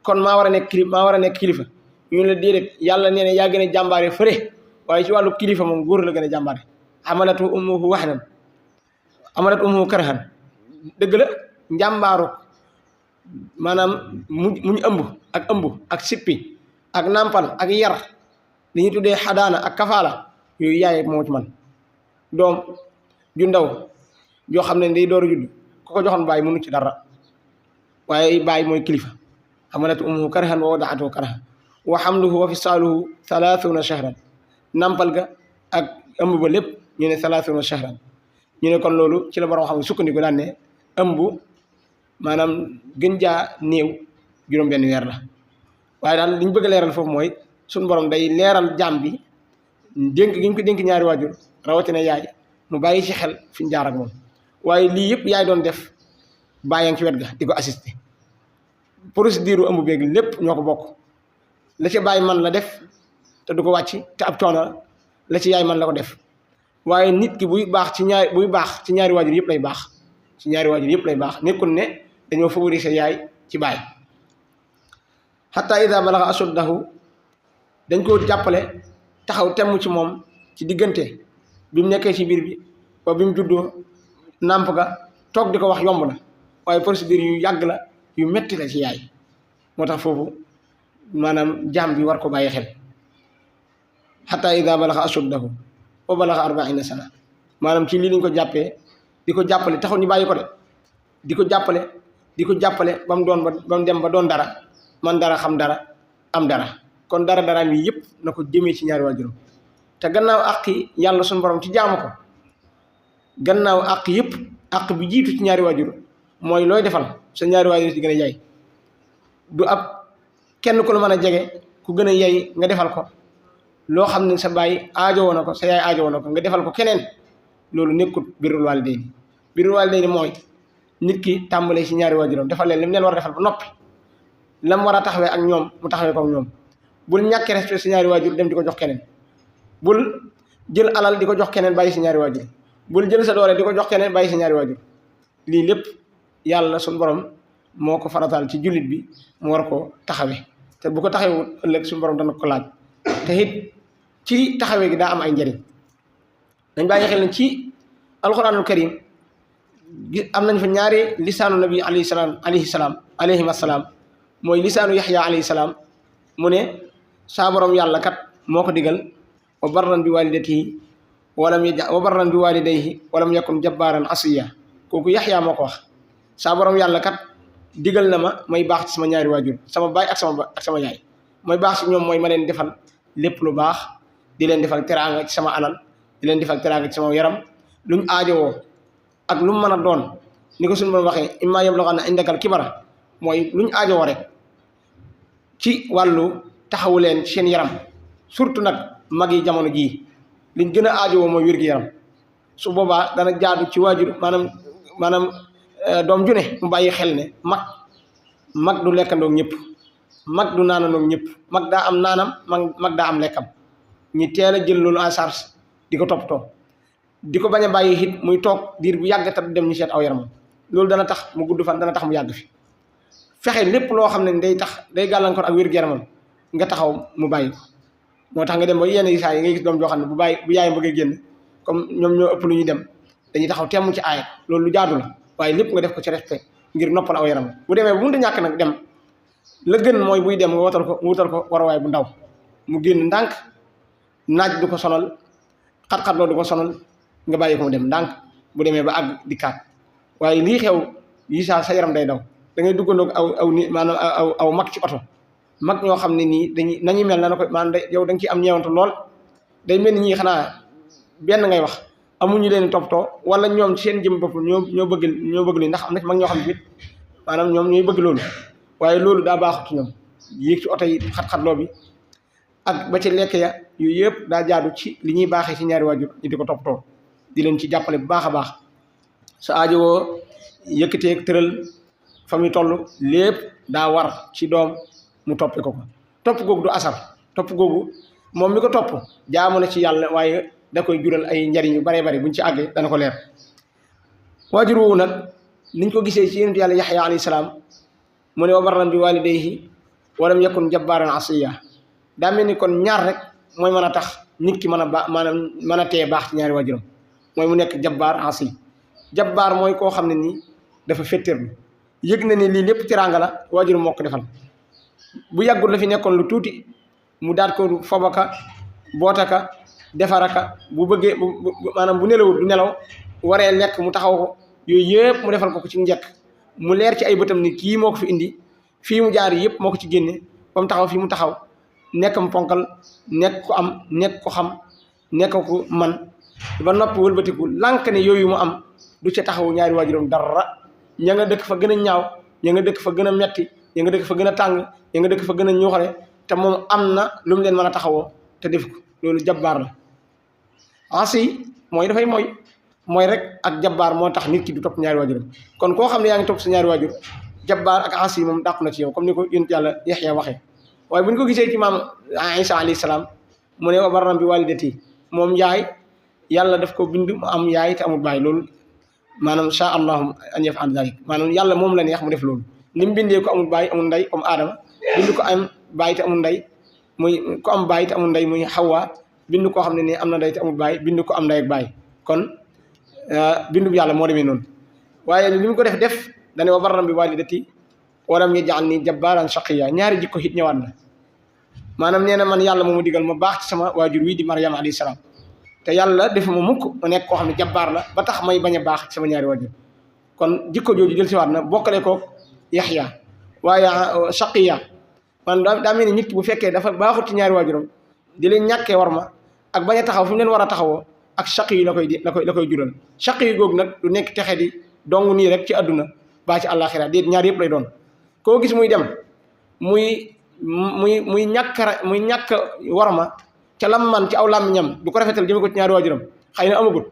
kon maa war a nekk kilifa ñu la déedéet yàlla nee na yaa gën a jàmbaare fëre waaye ci wàllu kilifa moom góor la gën a jàmbaare hamalatu ummuhu wahnan amalat ummuhu karhan dëgg la njàmbaaru maanaam muñ ëmb ak sippi ak nàmpal ak yar li ñuy tuddee xadaana ak kafaala yooyu yaay moo ci man doom ju ndaw joo xam ne day door a judd ku ko joxoon bàyyi mënu ci dara waaye bàyyi mooy kilifa hamalat ummuhu karhan wa wada'atuhu karhan wa hamluhu wa fisaaluhu 30 shahran nampal ga ak ëmb ba lépp ñu ne 30 shahran ñu ne kon loolu ci la borom xam ne sukkandiku daan ne ëmb maanaam gën jaa néew juróom-benn weer la waaye daal li ñu bëgg a leeral foofu mooy suñu borom day leeral jaam bi dénk gi ñu ko dénk ñaari waajur rawatina yaay mu bàyyi ci xel fi ñu jaar ak moom waaye lii yëpp yaay doon def bàyyi ci wet ga di ko assisté procédure ëmb beeg lépp ñoo ko bokk la ci bàyyi man la def te du ko wàcc te ab coono la ci yaay man la ko def waaye nit ki buy baax ci ñaari waajur yëpp lay baax ci ñaari waajur yëpp lay baax nekkul ne dañoo favoriser yaay ci baay hatta ida balaga ashuddahu dañ ko jàppale taxaw temm ci moom ci diggante bi mu nekkee ci biir bi ba bi mu juddoo nàmp ga toog di ko wax yomb na waaye procédure yu yàgg la yu metti la ci yaay moo tax foofu maanaam jaam bi war ko bàyyi xel hatta ida balaga ashuddahu wa balaga 40 sana maanaam ci lii lañ ko jàppee di ko jàppale taxul ñu bàyyi ko de di ko jàppale ba mu dem ba doon dara man dara xam dara am dara kon dara mi yëpp na ko jëmee ci ñaari waajuram te gannaaw àqi yàlla suñu borom ci jaamu ko gannaaw àq yëpp àq bi jiitu ci ñaari waajur mooy looy defal sa ñaari waajur ci gën a yay du ab kenn ku la mën a jege ku gën a yay nga defal ko loo xam ne sa baay aajowoo na ko sa yaay aajowoo na ko nga defal ko keneen loolu nekkut birrul waalidayni birrul waalidayni mooy nit ki tàmbalee ci ñaari waajuram defal leen li mu leen war a defal ba noppi lam war a taxawee ak ñoom mu taxawee ko ak ñoom bul ñàkkee respect si ñaari waajur dem di ko jox keneen bul jël alal di ko jox keneen bàyyi si ñaari waajur bul jël sa doole di ko jox keneen bàyyi si ñaari waajur lii lépp yàlla suñu borom moo ko farataal ci jullit bi mu war ko taxawee te bu ko taxawee ëllëg suñu borom dana ko laaj te it ci taxawee gi daa am ay njëriñ dañ bàyyi xel ne ci alquranul karim am nañ fa ñaari lisaanu nabi alayhim assalaam mooy lisaanu yaxya alayhi salaam mu ne saa borom yàlla kat moo ko digal wa barran bi walidatihi wa barran bi walidayhi walam yakun jabbaaran asiya kooku yaxya moo ko wax saa borom yàlla kat digal na ma may baax ci sama ñaari waajur sama baay ak sama yaay may baax ci ñoom mooy ma leen defal lépp lu baax di leen defal teraanga ci sama alal di leen defal teraanga ci sama yaram luñ aajowoo ak lu mu mën a doon ni ko suñu borom waxee imma yablughanna indakal kibara mooy luñ aajowoo rek ci wàllu taxawu leen seen yaram surtout nag mag yi jamono jii liñ gën a aajowoo mooy wér-gi-yaram su boobaa dana jaadu ci waajur maanaam doom ju ne mu bàyyi xel ne mag du lekkandoog ñëpp mag du naanandoog ñëpp mag daa am naanam mag daa am lekkam ñi teel a jël loolu en charge di ko toppatoo di ko bañ a bàyyi it muy toog diir bu yàgg te du dem ñu seet aw yaramam loolu dana tax mu gudd fan dana tax mu yàgg fi fexe lépp loo xam ne day gàllankoor ak wér-gu-yaramam nga taxaw mu bàyyi ko moo tax nga dem ba yenn saa yi ngay gis doom joo xam ne bu yaayam bëgg a génn comme ñoom ñoo ëpp lu ñuy dem dañuy taxaw temm ci aaya loolu lu jaadu la waaye lépp nga def ko ci respect ngir noppal aw yaram bu demee bu mënta ñàkk nag dem la gën mooy buy dem nga wutal ko waruwaay bu ndaw mu génn ndànk naaj du ko sonal xat-xat loolu du ko sonal nga bàyyi ko mu dem ndànk bu demee ba àgg dikkaat waaye lii xew yi sa yaram day daw da ngay duggandoog aw ni maanaam aw mag ci oto mag ñoo xam ne nii nañuy mel na ko maanaam yow da nga ciy am ñeewantu lool day mel ni ñii xanaa benn ngay wax amuñu leen toppatoo wala ñoom ci seen jëm bopp ñoo bëgg li ndax am na ci mag ñoo xam ne it maanaam ñoom ñooy bëgg loolu waaye loolu daa baaxut ci ñoom yéeg ci oto yi xat-xatloo bi ak ba ci lekk ya yooyu yëpp daa jaadu ci li ñuy baaxee ci ñaari waajur ñu di ko toppatoo di leen ci jàppale bu baax a baax sa aajowoo yëkkateeg tëral fa muy toll lépp daa war ci doom mu toppe ko topp googu du asar topp googu moom mi ko topp jaamu na ci yàlla waaye da koy jural ay njariñ yu baree bari buñ ci àggee dana ko leer waajur woowu nag niñ ko gisee ci yonent yàlla yaxya alayhi salaam mu ne wa barran bi walidayhi walam yakun jabbaaran asiya daa mel ni kon ñaar rek mooy mën a tax nit ki mën a tee baax ci ñaari waajuram mooy mu nekk jabbaar asi jabbaar mooy koo xam ne nii dafa féttéerlu yëg na ni lii lépp teraanga la waajur moo ko defal bu yàggul la fi nekkoon lu tuuti mu daat ko fobaka bootaka defaraka bu bëggee maanaam bu nelawul du nelaw waree lekk mu taxaw ko yooyu yëpp mu defal ko ci njëkk mu leer ci ay bëtam ni kii moo ko fi indi fii mu jaar yëpp moo ko ci génne ba mu taxaw fii mu taxaw nekk mu ponkal nekk ko am nekk ko xam nekk ko man ba noppi wëlbatiku lànk ne yooyu mu am du ca taxaw ñaari waajuram dara ña nga dëkk fa gën a ñaaw ña nga dëkk fa gën a metti ña nga dëkk fa gën a tàng ña nga dëkk fa gën a ñuuxale te moom am na lu mu leen mën a taxawoo te def ko loolu jabbaar la asi mooy dafay mooy rek ak jabbaar moo tax nit ki du topp ñaari waajuram kon koo xam ne yaa ngi topp sa ñaari waajur jabbaar ak asi moom dàqu na ci yow comme ni ko yonent yàlla Yaxya waxee waaye bu ñu ko gisee ci maam Isa alayhi salaam mu ne wa barran bi walidati moom yaay yàlla daf ko bind mu am yaay te amul baay loolu maanaam sha allahu an yaf'al dalik maanaam yàlla moom la neex mu def loolu ni mu bindee ko amul baay amul ndey comme Adama bind ko am baay te amul ndey muy ko am baay te amul ndey muy Hawa bind koo xam ne nii am na ndey te amul baay bind ko am ndey ak baay kon bindu yàlla moo demee noonu waaye li mu ko def dane wa barran bi walidati walam yaj'alni jabbaaran shaqiyya ñaari jikko hit ñëwaat na maanaam nee na man yàlla moomu digal ma baax ci sama waajur wii di Maryam alayhi salaam te yàlla def ma mukk ma nekk koo xam ne jabbaar la ba tax may bañ a baax ci sama ñaari waajur kon jikko jooju jël si waat na bokkale ko Yaxya waaye shaqiyya man daa mel ni nit ki bu fekkee dafa baaxut ci ñaari waajuram di leen ñàkkee war ma ak bañ a taxaw fi mu leen war a taxawoo ak shaqi yi la koy jural shaqi yi googu nag du nekk texe di dong nii rek ci àdduna baa ci àllaaxira déet ñaar yëpp lay doon koo gis muy dem muy ñàkk war ma ca lam man ci aw làmmiñam du ko rafetal jëme ko ci ñaari waajuram xëy na amagut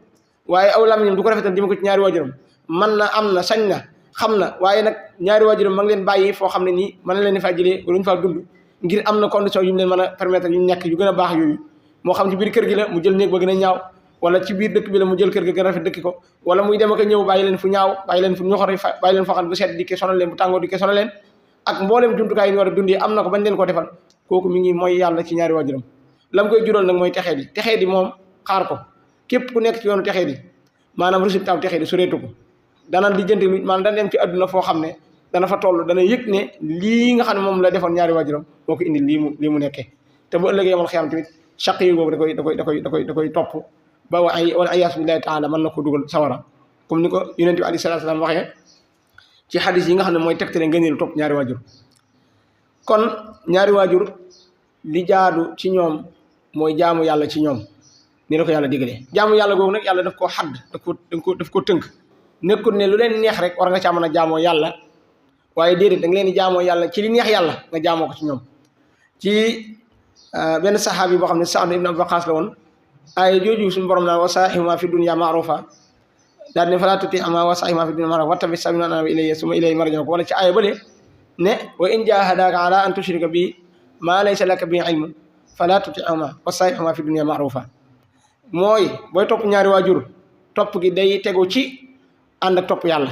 waaye aw làmmiñam du ko rafetal jëme ko ci ñaari waajuram man na am na sañ na xam na waaye nag ñaari waajuram ma ngi leen bàyyi foo xam ne nii mën na leen faa jëlee wala ñu faa dund ngir am na condition yu mu leen mën a permettre yu nekk yu gën a baax yooyu moo xam ci biir kër gi la mu jël néeg ba gën a ñaaw wala ci biir dëkk bi la mu jël kër ga gën a rafet dëkki ko wala muy dem ak a ñëw bàyyi leen fu ñaaw bàyyi leen fu ñoxori bàyyi leen foo xam ne bu sedd dikkee sonal leen bu tàngoo dikkee sonal leen ak mboolem jumtukaay yi ñu war a dundee am na ko bañ leen ko defal kooku mi ngi mooy yàlla ci ñaari waajuram lam koy jural nag mooy texee di moom xaar ko képp ku nekk ci yoonu texee di maanaam résultat texee di sureetu ko dana lijjanti lu maanaam dana dem ci àdduna foo xam ne dana fa toll dana yëg ne lii nga xam ne moom la defoon ñaari waajuram moo ko indi lii mu nekkee te bu ëllëgee yamal xiyam tamit chaq yi googu da koy topp ba wala ayaasu billahi taala mën na ko dugal sawara comme ni ko yonent bi alayhi salaatu salaam waxee ci xadis yi nga xam ne mooy tegtale ngëneelu topp ñaari waajur kon ñaari waajur li jaadu ci ñoom mooy jaamu yàlla ci ñoom ni la ko yàlla digalee jaamu yàlla googu nag yàlla daf koo xadd daf ko tënk nekkul ne lu leen neex rek war nga caa mën a jaamoo yàlla waaye déedéet da nga leen di jaamoo yàlla ci li neex yàlla nga jaamoo ko ci ñoom ci benn saxaabi boo xam ne Saad ibn Abi Waqaas la woon ay jooju suñu borom naan wa saahibhumaa fi dunya ma'ruufa daal ne falaa tuti'humaa wa saahibhumaa fi dunya ma'ruufa wattabi' sabiila man anaaba ilayya summa ilayya marji'ukum wala ci aaya bële ne wa in jaahadaaka alaa an tushrika bi maa laysa laka bihi ilmun falaa tuti'humaa wa saahibhumaa fi dunya ma'ruufa mooy booy topp ñaari waajur topp gi day tegu ci ànd ak topp yàlla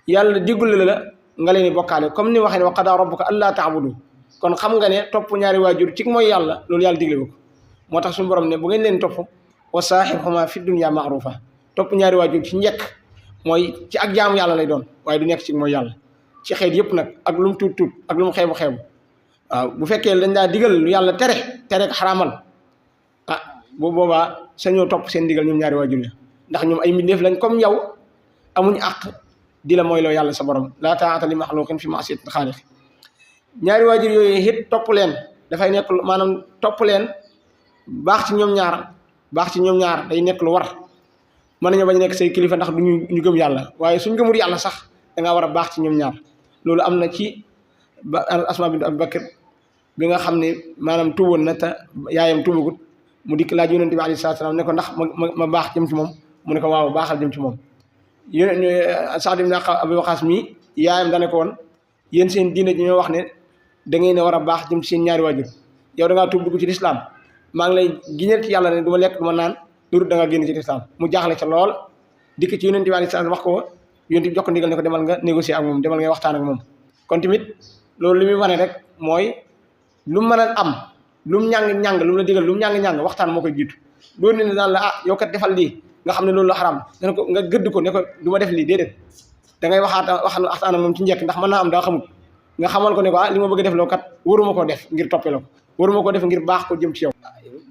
yàlla diggul la nga leen di bokkaale comme ni waxee ne wa qadaa rabbuka allaa ta'budu kon xam nga ne topp ñaari waajur ci mooy yàlla loolu yàlla digle ko moo tax suñu borom ne bu ngeen leen topp wa saahibhumaa fi dunya ma'ruufa topp ñaari waajur ci njëkk mooy ci ak jaamu yàlla lay doon waaye du nekk ci mooy yàlla ci xeet yëpp nag ak lu mu tuut ak lu mu xeebu waaw bu fekkee dañ daa digal lu yàlla tere ko xaraamal bu boobaa sañoo topp seen digal ñoom ñaari waajur ya ndax ñoom ay mbindeef lañ comme yow amuñ àq di la mooy loo yàlla sa borom laa taa'ata li maxluuqin fi ma'siyatil xaaliq ñaari waajur yooyu it topp leen dafay nekk maanaam topp leen baax ci ñoom ñaar day nekk lu war mën nañoo bañ a nekk say kilifa ndax ñu gëm yàlla waaye suñ gëmul yàlla sax dangaa war a baax ci ñoom ñaar loolu am na ci Asmaa bint Abi Bakr bi nga xam ne maanaam tuuboon na te yaayam tuubagut mu dikk laaj yonent bi alayhi salaatu salaam ne ko ndax ma baax jëm ci moom mu ne ko waaw baaxal jëm ci moom Saad ibn Abi Waqaas mi yaayam dane ko woon yéen seen diine ji ñoo wax ne da ngeen a war a baax jëm ci seen ñaari waajur yow da ngaa tuub dugg ci lislaam maa ngi lay giñal ci yàlla ne du ma lekk du ma naan loolu da ngaa génn ci lislaam mu jaaxle ca lool dikk ci yonent bi alayhi salaam wax ko yonent bi jox ko ndigal ne ko demal nga négocier ak moom demal ngay waxtaan ak moom kon tamit loolu li muy wane rek mooy lu mu mën a am lu mu ñàng lu mu la digal lu mu ñàng waxtaan moo koy jiitu loolu ne daan la yow kat defal lii nga xam ne loolu la xaraam nga ne ko nga gëdd ko ne ko du ma def lii déedéet da ngay waxtaan ak moom ci njëkk ndax mën naa am daa xamul nga xamal ko ne ko li ma bëgg a def loo kat waruma koo def ngir toppe la ko waruma koo def ngir baax ko jëm ci yow.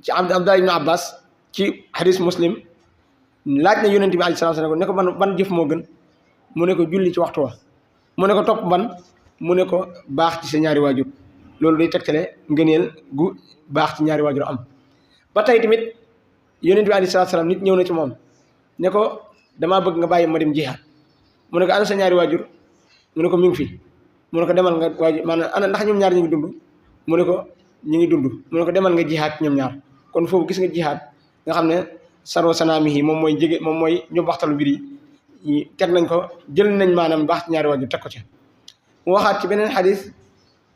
ci Abdullah ibn Abbas ci hadis Muslim laaj na yonent bi alayhi salaatu salaam ne ko ban jëf moo gën mu ne ko julli ci waxtu wa mu ne ko topp ban mu ne ko baax ci sa ñaari waajur loolu day tegtale ngëneel gu baax ci ñaari waajur am. ba tey tamit yonent bi alayhi salaatu salaam nit ñëw na ci moom ne ko damaa bëgg nga bàyyi ma dem jihaad mu ne ko ana sa ñaari waajur mu ne ko mi ngi fi mu ne ko demal nga waajur maanaam ana ndax ñoom ñaar ñu ngi dund mu ne ko ñu ngi dund mu ne ko demal nga jihaad ñoom ñaar kon foofu gis nga jihaad nga xam ne saro sanaamihi moom mooy jege moom mooy ñu baxtalu mbir yi teg nañ ko jël nañ maanaam baax ci ñaari waajur teg ko ci. mu waxaat ci beneen xadis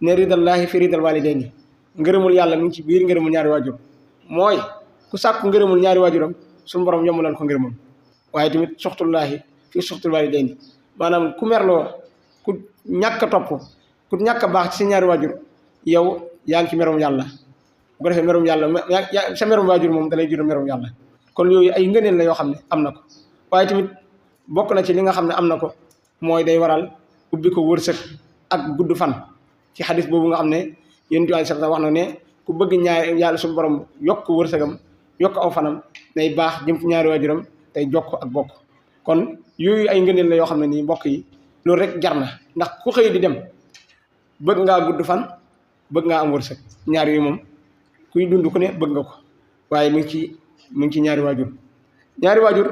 ne ridallahi fi ridal walidayni ngërëmul yàlla mi ngi ci biir ngërëmul ñaari waajur mooy ku sàkku ngërëmul ñaari waajuram suñu borom yombalal ko ngërëmam waaye tamit suxtullahi fi suxtul walidayni maanaam ku merloo ku ñàkk a topp ku ñàkk a baax ci sa ñaari waajur yow yaa ngi ci merum yàlla bu ko defee merum yàlla sa merum waajur moom da lay jur merum yàlla kon yooyu ay ngëneel la yoo xam ne am na ko waaye tamit bokk na ci li nga xam ne am na ko mooy day waral ubbi ko wërsëg ak gudd fan ci xadis boobu nga xam ne yonent bi sallallahu alayhi wasallam wax na ne ku bëgg ñaari yàlla suñu borom yokk wërsëgam yokk aw fanam day baax jëm ci ñaari waajuram tey jokk ak bokk kon yooyu ay ngëneel la yoo xam ne nii mbokk yi loolu rek jar na ndax ku xëy di dem bëgg ngaa gudd fan bëgg ngaa am wërsëg ñaar yooyu moom kuy dund ku ne bëgg nga ko waaye mu ngi ci ñaari waajur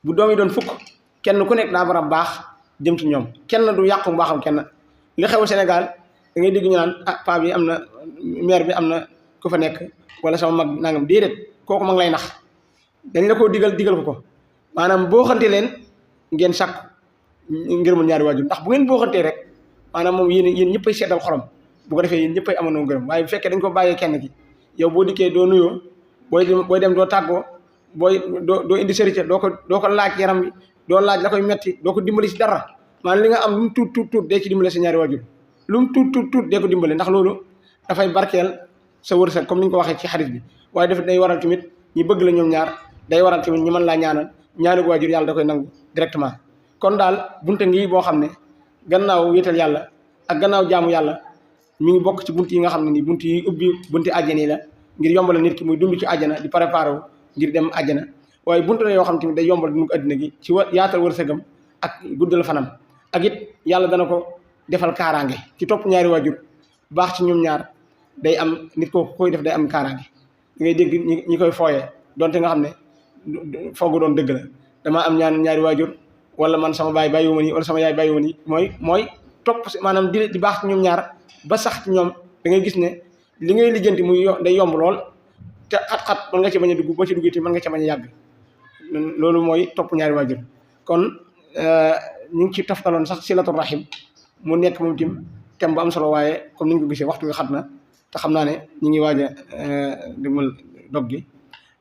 bu doom yi doon fukk kenn ku nekk daa war a baax jëm ci ñoom kenn du yàqu mbaaxam kenn li xew Sénégal da ngay dégg ñu naan paa bi am na maire bi am na ku fa nekk wala sama mag nangam déedéet kooku ma ngi lay nax dañ la koo digal ko maanaam boo xante leen ngeen sàkk ngërëmul ñaari waajur ndax bu ngeen boo xantee rek maanaam moom yéen ñëppay seetal xorom bu ko defee yéen ñëppay amoon ngërëm waaye bu fekkee dañ ko bàyyee kenn ki yow boo dikkee doo nuyoo booy dem doo tàggoo doo indi sérité doo ko laaj yaram bi doo laaj la koy metti doo ko dimbali si dara maanaam li nga am lu mu tuut dee ci dimbale sa ñaari waajur lu mu tuut dee ko dimbale ndax loolu dafay barkeel sa wërsëg comme ni ñu ko waxee ci xarit bi waaye daf day waral tamit ñi bëgg la ñoom ñaar day waral tamit ñi mën laa ñaanal ñaari waajur yàlla da koy nangu directement kon daal bunte ngi boo xam ne gannaaw wéetal yàlla ak gannaaw jaamu yàlla mi ngi bokk ci bunt yi nga xam ne nii bunt yi ubbi bunti àjjana yi la ngir yombal nit ki muy dund ci àjjana di préparé wu ngir dem àjjana waaye buntu la yoo xam tamit day yombal dund addina gi ci yaatal wërsëgam ak guddal fanam ak it yàlla dana ko defal kaaraange ci topp ñaari waajur baax ci ñoom ñaar day am nit ko koy def day am kaaraange da ngay dégg ñi koy fooyee donte nga xam ne foogu doon dëgg la damaa am ñaari waajur wala man sama baay bàyyiwuma nii wala sama yaay bàyyiwuma nii mooy topp maanaam di baax ci ñoom ñaar ba sax ci ñoom da ngay gis ne li ngay lijjanti muy day yomb lool te xat-xat mën nga ci bañ a dugg boo ci duggee te mën nga ci bañ a yàgg loolu mooy topp ñaari waajur kon ñu ngi ci toftaloon sax silatu rahim mu nekk moom tim thème bu am solo waaye comme ni ñu ko gisee waxtu wi xat na te xam naa ne ñu ngi waaj a dimbal dog gi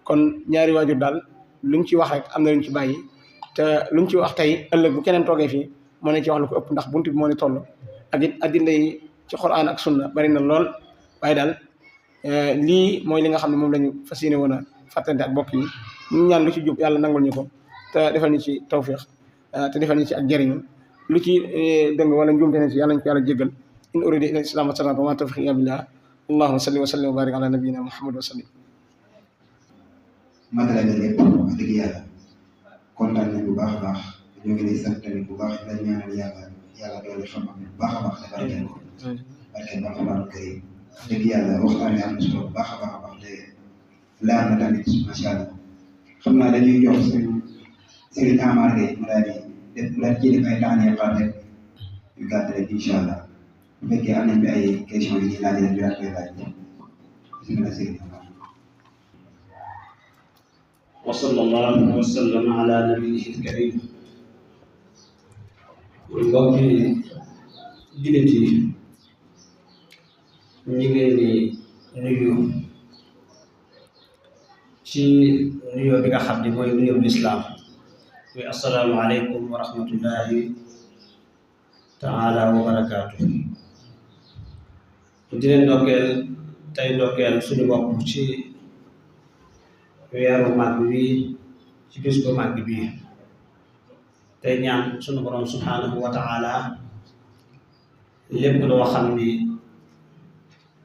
kon ñaari waajur daal luñ ci wax rek am na luñ ci bàyyi te luñ ci wax tey ëllëg bu keneen toogee fii moo ne ci wax lu ko ëpp ndax buntu bi moo ne toll ak it addilla yi ci Qur'an ak sunna bari na lool waaye daal lii mooy li nga xam ne moom lañu fas yéene woon a fàttalante ak bokk yi ñu ñaan lu ci jub yàlla nangul ñu ko te defal ñu ci tawfiq te defal ñu ci ak jëriñu lu ci dëng wala njuumte ne ci yàlla ñu ko yàlla jéggal in urida ila islam wa salama wa ma tawfiq illa billah allahumma salli wa sallim wa barik ala nabiyyina muhammad wa sallim matala ne lépp wax dëgg yàlla kontaan nañ bu baax a baax ñu ngi lay sant tamit bu baax la ñaanal yàlla doole xam-xam bu baax a baax te barkeel ko barkeel ba xabaar kërim dëgg yàlla waxtaan wi am na solo bu baax a baax te leer na tamit macha allah xam naa dañuy jox Serigne Amar Gueye mu daal di def ay taxaneexaat rek yu gàtt rek incha allah bu fekkee am nañ fi ay questions yi ñuy laaj rek ñu daal koy laaj bismillah Serigne Amar. wa sallallahu wa sallam ala nabiyyihi al-karim mbokki jullit yi ñu ngi leen di nuyu ci nuyoo bi nga xam ne mooy nuyoo lislaam muy assalaamu aleykum wa rahmatullahi taala wa barakaatu di leen ndokkeel suñu bopp ci weeru mag wi ci bis bu màgg bii tey ñaan sunu borom subhanahu wa ta'ala lépp loo xam ni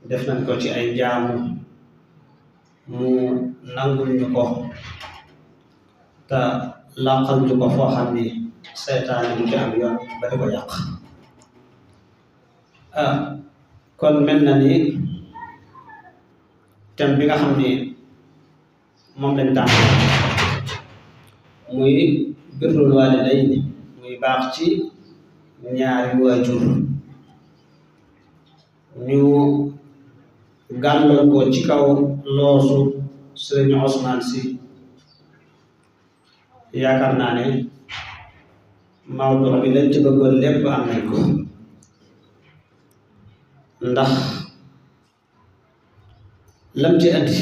def nañ ko ci ay jaamu mu nangul ñu ko te làqal ñu ko foo xam ni seytaane du ci am yoon ba di ko yàq kon mel na ni thème bi nga xam ni moom lañ tànn muy birrul waalidayni muy baax ci ñaari waajur ñu gàlloon ko ci kaw loosu Sëriñ Ousmane Sy yaakaar naa ne mawdu bi lañ ci bëggoon lépp am nañ ko ndax lam ci andi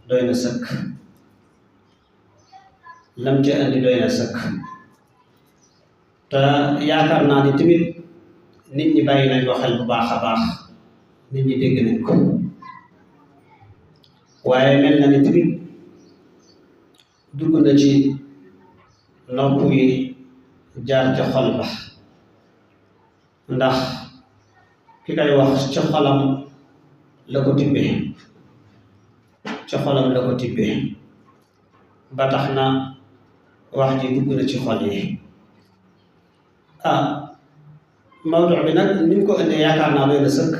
doy na sëkk lam ci andi doy na sëkk te yaakaar naa ni tamit nit ñi bàyyi nañ ko xel bu baax a baax nit ñi dégg nañ ko waaye mel na ni tamit dugg na ci nopp yi jaar ca xol ba ndax ki kay wax ca xolam la ko tibbee ca xolam la ko tibbee ba tax na wax ji dugg na ci xol yi mawdu bi nag ni ñu ko indee yaakaar naa doy na sëkk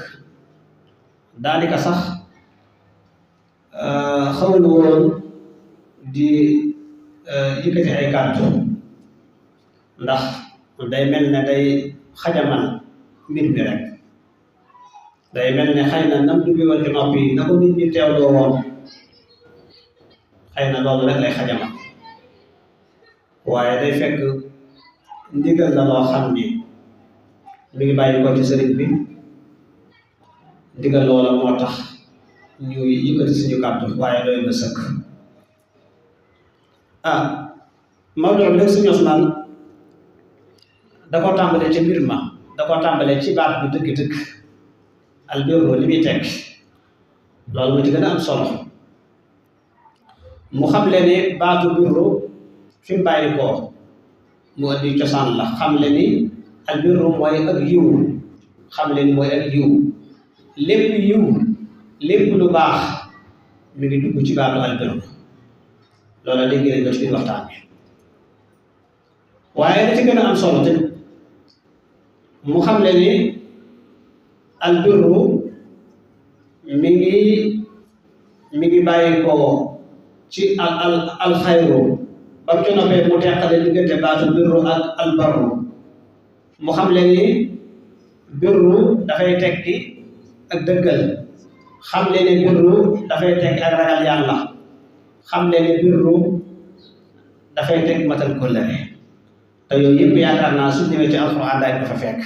daanaka sax xawlu woon di yëkkati ay kàddu ndax day mel ne day xajamal mbir mi rek day mel ne xëy na nam duggi woon ci nopp yi na ko nit ñi teewloo woon xëy na loolu rek lay xajamal waaye day fekk ndigal la loo xam ni mi ngi bàyyi ko ci sëriñ bi ndigal loola moo tax ñu yëkkati suñu kàddu waaye doy na sëkk Maodo bi nag Sëriñ Ousmane da ko tàmbalee ci mbir ma da ko tàmbalee ci baat bi dëgg-dëgg albirru li muy tekk loolu moo ci gën a am solo mu xam le ni baatu birru fi mu bàyyi ko mu indi cosaan la xam le ni albirru mooy ak yiw xam le ni mooy ak yiw lépp yiw lépp lu baax mi ngi dugg ci baatu albirru loola dégg nañ ko ci biir waxtaan bi waaye da ci gën a am solo te mu xam le ni albirru mi ngi bàyyi ko ci alxayru ba mu ci noppee mu teqale diggante baatu birru ak albarru mu xam le ni birru dafay tekki ak dëggal xam le ni birru dafay tekki ak ragal yàlla xam le ni birru dafay tekki matal kóllëre te yooyu yëpp yaakaar naa su ñëwee ci alxuraan daay ko fa fekk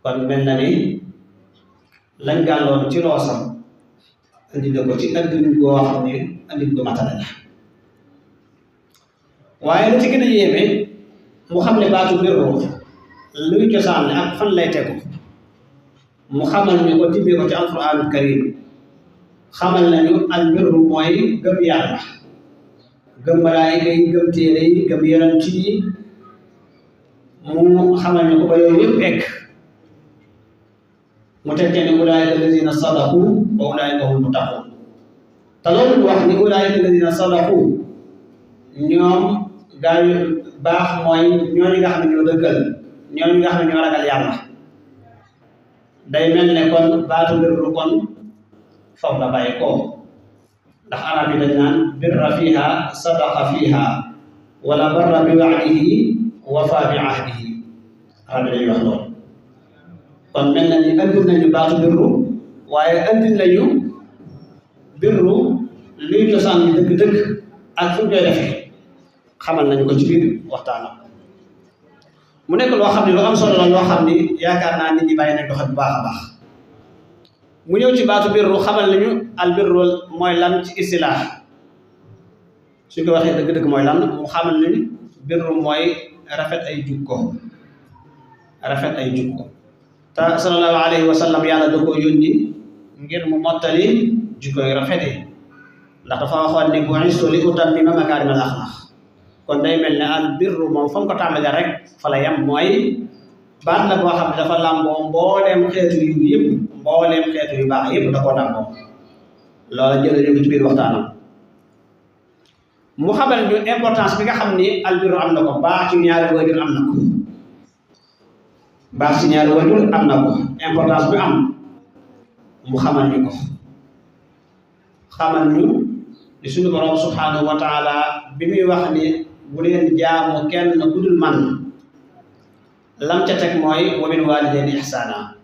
kon mel na ni lañ gàlloon ci loosam andi na ko ci andin goo xam ne andin gu matale la waaye la ci gën a yéeme mu xam ne baatu birru luy cosaan ak fan lay tegu mu xamal ñu ko tibbee ko ci alxuraanul karim xamal nañu al birru mooy gëm yàlla gëm malaayika yi gëm téere yi gëm yonent yi mu xamal ñu ko ba yooyu yëpp ekk mu tekkee ni ulaayika alladina sadaqu wa ulaayika hum muttaqun te loolu wax ni ulaayika alladina sadaqu ñoom gaa yu baax mooy ñooñu nga xam ne ñoo dëggal ñooñu nga xam ne ñoo ragal yàlla day mel ne kon baatu birru kon foofu la bàyyi ko ndax arab yi dañ naan birra fiha sadaqa fiha wala barra bi wa'dihi wafa bi ahdihi arab yi dañuy wax loolu kon mel na ni andil nañu baatu birru waaye andil nañu birru luy cosaan yi dëgg-dëgg ak fu ñu koy defee xamal nañu ko ci biir waxtaanam mu nekk loo xam ne lu am solo la loo xam ni yaakaar naa nit ñi bàyyi nañ ko xel bu baax a baax mu ñëw ci baatu birru xamal nañu al birru mooy lan ci istilaax suñ ko waxee dëgg-dëgg mooy lan mu xamal nañu birru mooy rafet ay jukko rafet ay jukko te sallallahu alayhi wa sallam yàlla da koo yónni ngir mu mottali jukko yu rafet yi ndax dafa waxoon ne bu'istu li utammima makaarimal axlaaq kon day mel ne al birru moom fa mu ko tàmbalee rek fa la yem mooy baat la boo xam ne dafa làmboo mbooleem xeetu yu yëpp mbooleem xeetu yu baax yëpp da koo làmboo loola jëlee ñu ci biir waxtaanam mu xamal ñu importance bi nga xam ni al birru am na ko baax ci ñaari waajur am na ko baax ci ñaari waajur am na ko importance bi am mu xamal ñu ko xamal ñu di suñu borom subhanahu wa taala bi muy wax ni bu leen jaamu kenn ku dul man lam ca teg mooy wa bil walidayni ihsana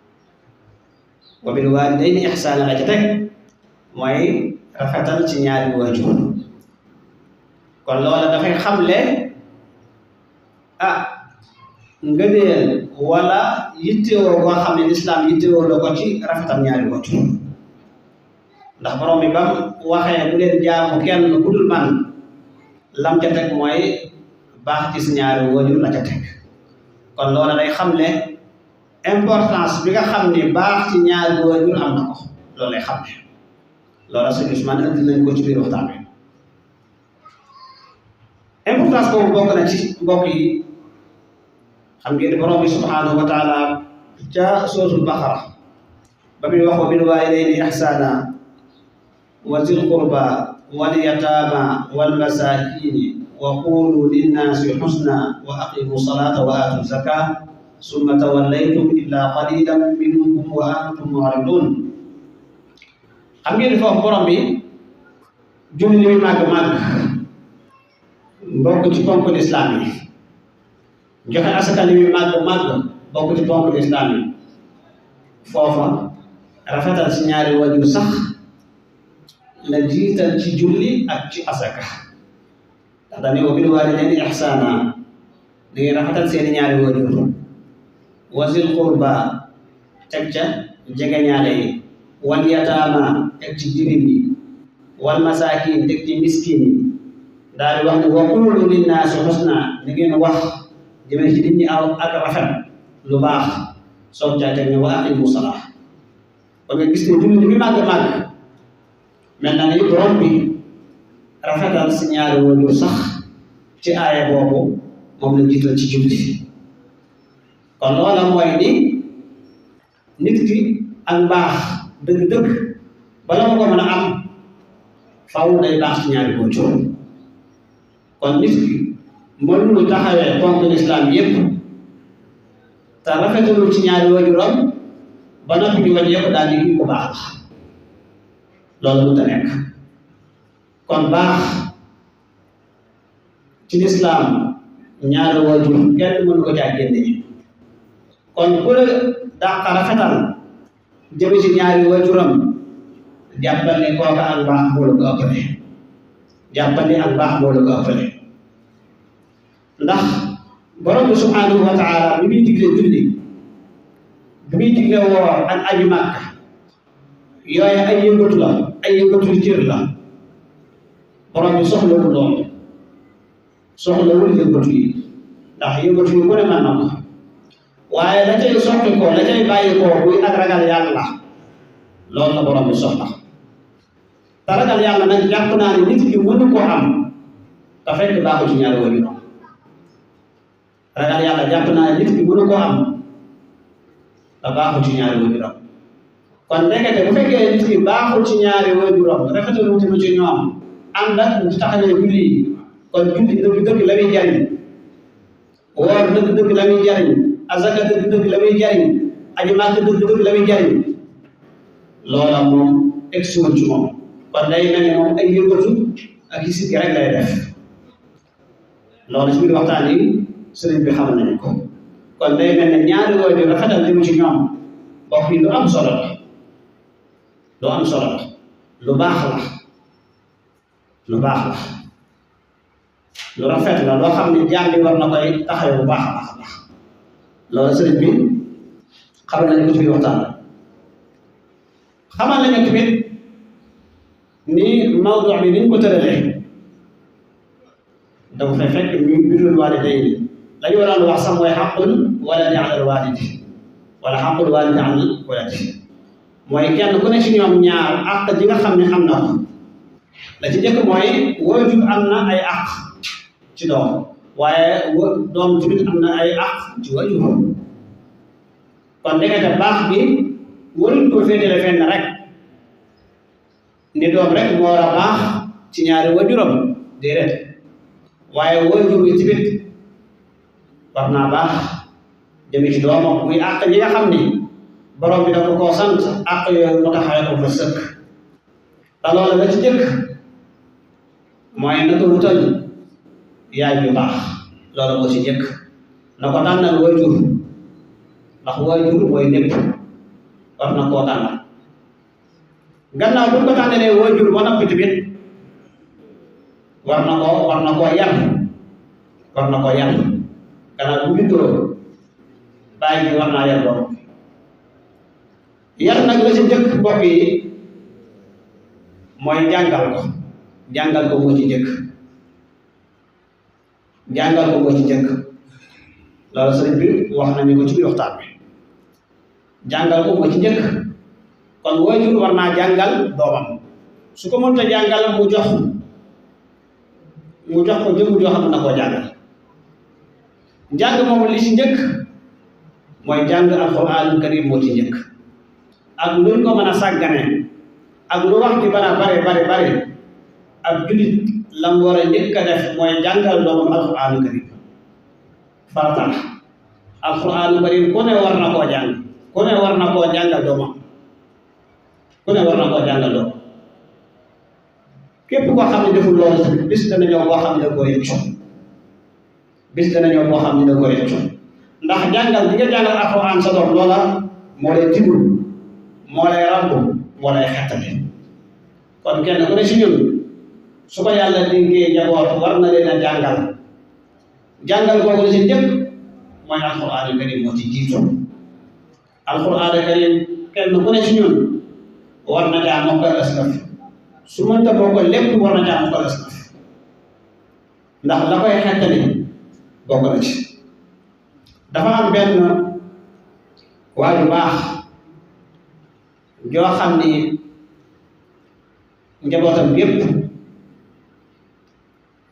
wa bil walidayni ihsana la ca teg mooy rafetal ci ñaari waajur kon loola dafay xamle ngëneel wala yittewoo boo xam ne lislaam yittewoo la ko ci rafetal ñaari waajur ndax borom bi bam waxee bu leen jaamu kenn ku dul man lam ca teg mooy baax ci si ñaari waajur la ca teg kon loola day xamle importance bi nga xam ni baax ci ñaari waajur am na ko loolu lay xamle loola sëñ Ousmane indi nañ ko ci biir waxtaan bi importance boobu bokk na ci mbokk yi xam ngeen borom bi subhanahu wa taala ca suratul baqara ba muy wax wa bil walidayni ihsana wa zil qurba wal yatama wal masakini wa qulu linnaasi husna wa aqimu salata wa atu zakata summa tawallaytum illa qalilan minkum wa antum mu'ridun xam ngeen foofu borom bi julli li muy màgg bokk ci ponk lislaam yi joxe asaka li muy màgg bokk ci ponk lislaam yi foofa rafetal ci ñaari waajur sax la jiital ci julli ak ci asaka ndax dañuy wa bil walidayni ihsana da ngay rafetal seeni ñaari waajur wa zil qurba teg ca jegeñaale yi wal yataama teg ci jirim yi wal masaakin teg ci miskin yi daal di wax ne wa qulu linnaasi husna ni ngeen wax jëmee ci nit ñi aw ak rafet lu baax soog caa teg ne wa aqimu salaa ba nga gis ne julli bi màgg mel na ni borom bi rafetal si ñaari waajur sax ci aaya boobu moom la jiital ci julli kon loola mooy ni nit ki ak mbaax dëgg-dëgg bala ma ko mën a am faaw day baax ci ñaari waajur kon nit ki mënul taxawee ponk lislaam yépp te rafetalul ci ñaari waajuram ba noppi di wàññi yépp daal di ko baax loolu mënut a nekk kon baax ci lislaam ñaari waajur kenn mënu ko caa génne kon ku la dàq rafetal jëme ci ñaari waajuram jàppal ne kooka ak baax moo la ko ëppale jàppal ne ak baax moo la ko ëppale ndax borom bi subhanahu wa taala bi muy digle julli bi muy digle woor ak aju màkka yooyu ay yëngatu la ay yëngatu cër la borom bi soxlawul loolu soxlawul yëngatu yi ndax yëngatu yi ku ne mën na ko waaye la cay sotti ko la cay bàyyi ko muy ak ragal yàlla loolu la borom bi soxla te ragal yàlla nag jàpp naa ne nit ki mënu koo am te fekk baaxu ci ñaari waajur ragal yàlla jàpp naa ne nit ki mënu koo am te baaxul ci ñaari waajuram kon ndekete bu fekkee nit ki baaxul ci ñaari waajuram rafetalu wuti ci ñoom ànd ak mu taxawee julli kon julli dëgg-dëgg la muy jariñ woor dëgg-dëgg la muy jariñ azaka dëgg-dëgg la muy jariñ aji màkk dëgg-dëgg la muy jariñ loola moom egsiwul ci moom kon day mel ne moom ay yëngatu ak yi sikki rek lay def loolu ci biir waxtaan yi sëriñ bi xamal nañu ko kon day mel ne ñaari waajur rafetal jëm ci ñoom mbokk yi lu am solo la lu am solo la lu baax la lu baax la lu rafet la loo xam ne jaam bi war na koy taxawee bu baax a baax a baax loolu sëriñ bi xamal nañu ko ci biir waxtaan xamal nañu tamit ni mawdu bi niñ ko tëralee dafa fay fekk ñu birrul waalidayni la ñu waroon wax sax mooy xaqul waladi alal waalidi wala xaqul waalidi alal waladi mooy kenn ku ne ci ñoom ñaar àq ji nga xam ne am na ko la ci njëkk mooy waajur am na ay àq ci doom waaye doom tamit am na ay àq ci waajur kon ndekete baax bi waruñ ko féetale fenn rek ni doom rek moo war a baax ci ñaari waajuram déedéet waaye waajur bi tamit war naa baax jëme ci doomam muy àq yi nga xam ni borom bi dafa koo sant àq yooyu mu taxawee ko fa sëkk te loolu la ci njëkk mooy na ko wutal yaay ju baax loolu moo ci njëkk na ko tànnal waajur ndax waajur mooy lépp war na koo tànnal gannaaw bu ko tànnalee waajur ba noppi tamit war na koo yar gannaaw bu juddoo bàyyi bi war naa yar doom yar nag la ci njëkk mbokk yi mooy jàngal ko moo ci njëkk loolu sëriñ bi wax nañu ko ci biir waxtaan bi jàngal ko moo ci njëkk kon waajur war naa jàngal doomam su ko mënta jàngal mu jox ko jëmm joo xam ne na koo jàngal njàng moom li ci njëkk mooy jàng alxuraanul karim moo ci njëkk ak luñ ko mën a sàggane ak lu wax ji bana bare ak jullit lam war a njëkk a def mooy jàngal doomam alxuraanul karim farata la alxuraanul karim ku ne war na koo jàng ku ne war na koo jàngal doomam képp koo xam ne deful loolu tamit bis dana ñëw boo xam ne da koo rëccu ndax jàngal bi nga jàngal alxuraan sa doom loola moo lay tibul moo lay ràmbu moo lay xettali kon kenn ku ne si ñun su ko yàlla dénkee njaboot war na leen a jàngal googu la si njëkk mooy alxuraanul karim moo ci jiitu alxuraanul karim kenn ku ne si ñun war na caa mokkal aslaf su mënta bokkal lépp war na caa mokkal aslaf ndax la koy xettali bokk na ci dafa am benn waa ju baax joo xam ni njabootam gépp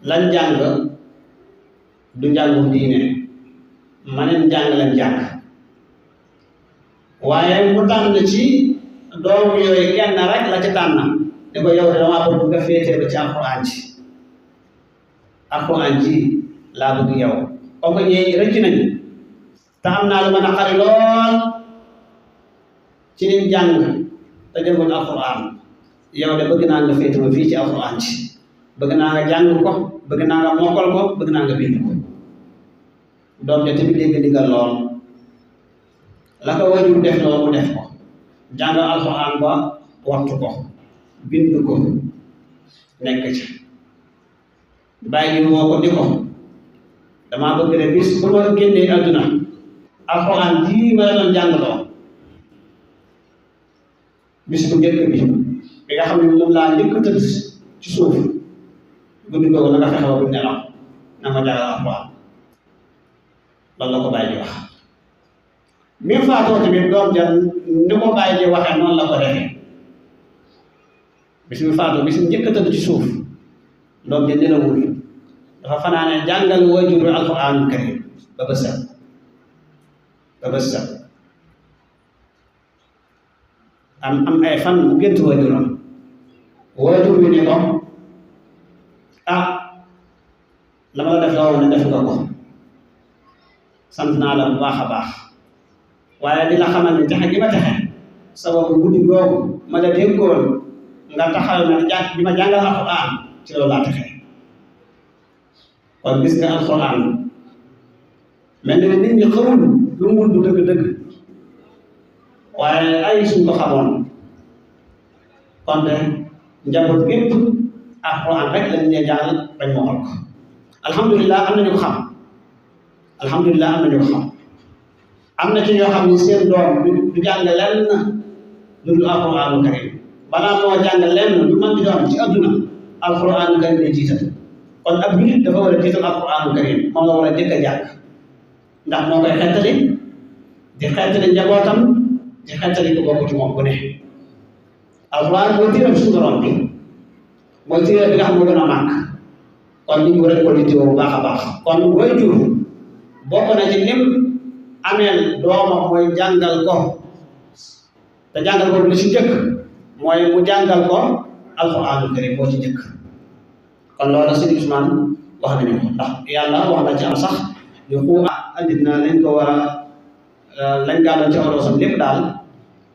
lañ jàng du njàngum diine maneen jàng lañ jàng waaye mu tànn ci doom yooyu kenn rek la ci tànn ne ko yow de damaa bëgg nga féetee ba ci alxuraan ji laa bëgg yow comme que ñee rëcc nañu te am naa lu ma naqari lool ci liñ jàng te jëngoon alxuraan yow de bëgg naa nga féete ma fii ci alxuraan ji bëgg naa nga jàng ko bëgg naa nga mokkal ko bëgg naa nga bind ko doom ja tamit dégg ndigal lool la ko wajur def loolu mu def ko jàng alxuraan ba wattu ko bind ko nekk ci bàyyi moo ko ni ko damaa bëgg ne bis bu ma génnee àdduna alxuraan ji ma la doon jàngaloo bis bu njëkk bi nga xam ne moom laa njëkk tëdd ci suuf guddi googu na nga fexe ba bu nelaw na nga jàngal alxuraan loolu la ko bàyyi di wax mi faatoo tamit doom ja ni ko bàyyi di waxee noonu la ko defee bis mi faatoo bis mi njëkk tëdd ci suuf doom ja nelawul dafa fanaane jàngal waajur bi alxuraanul karim ba bës set am ay fan mu gént waajuram waajur bi ne ko la ma la def la woon ne def nga ko sant naa la bu baax a baax waaye di la xamal ne texe gi ma texe sababu guddi googu ma la déggoon nga taxaw na bi ma jàngal alxuraan ci loolu laa texe kon gis nga alxuraan mel ni nit ñi xamul lu mu du dëgg-dëgg waaye ay suñ ko xamoon kon de njaboot gépp alxuraan rek lañ ñee jàngal bañ mokkal ko alhamdulilah am nañu ko xam am na ci ñoo xam ne seen doom du jàng lenn lu dul alxuraanul karim balaa moo jàng lenn lu mën di doon ci adduna alxuraanul karim lay jiital kon ab jullit dafa war a jiital alxuraanul karim moom la war a jëkk a jàng ndax moo koy xettali di xettali njabootam di xettali ko bokk ci moom bu ne alxuraan mooy tiiram suñu borom bi mooy téere bi nga xam moo gën a màgg kon nit ñi war ko yittewoo bu baax a baax kon waajur bokk na ci lim ameel doomam mooy jàngal ko te jàngal ko lu ci njëkk mooy mu jàngal ko alxuraanul karim moo ci njëkk kon loolu Sëriñ Ousmane wax nañu ko ndax yàlla wax na ci am sax ñu xuuma andit na lañ ko war a lañ gàlloon ci orosam lépp daal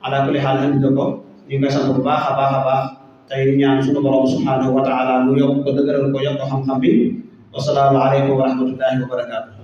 ala kulli xaal andi na ko ñu ngi koy sant bu baax a baax a baax tey ñaan suñu borom subhanahu wa taala mu yokk ko dëgëral ko yokk ko xam-xam bi wasalaamu aleykum wa rahmatullahi wa barakaatu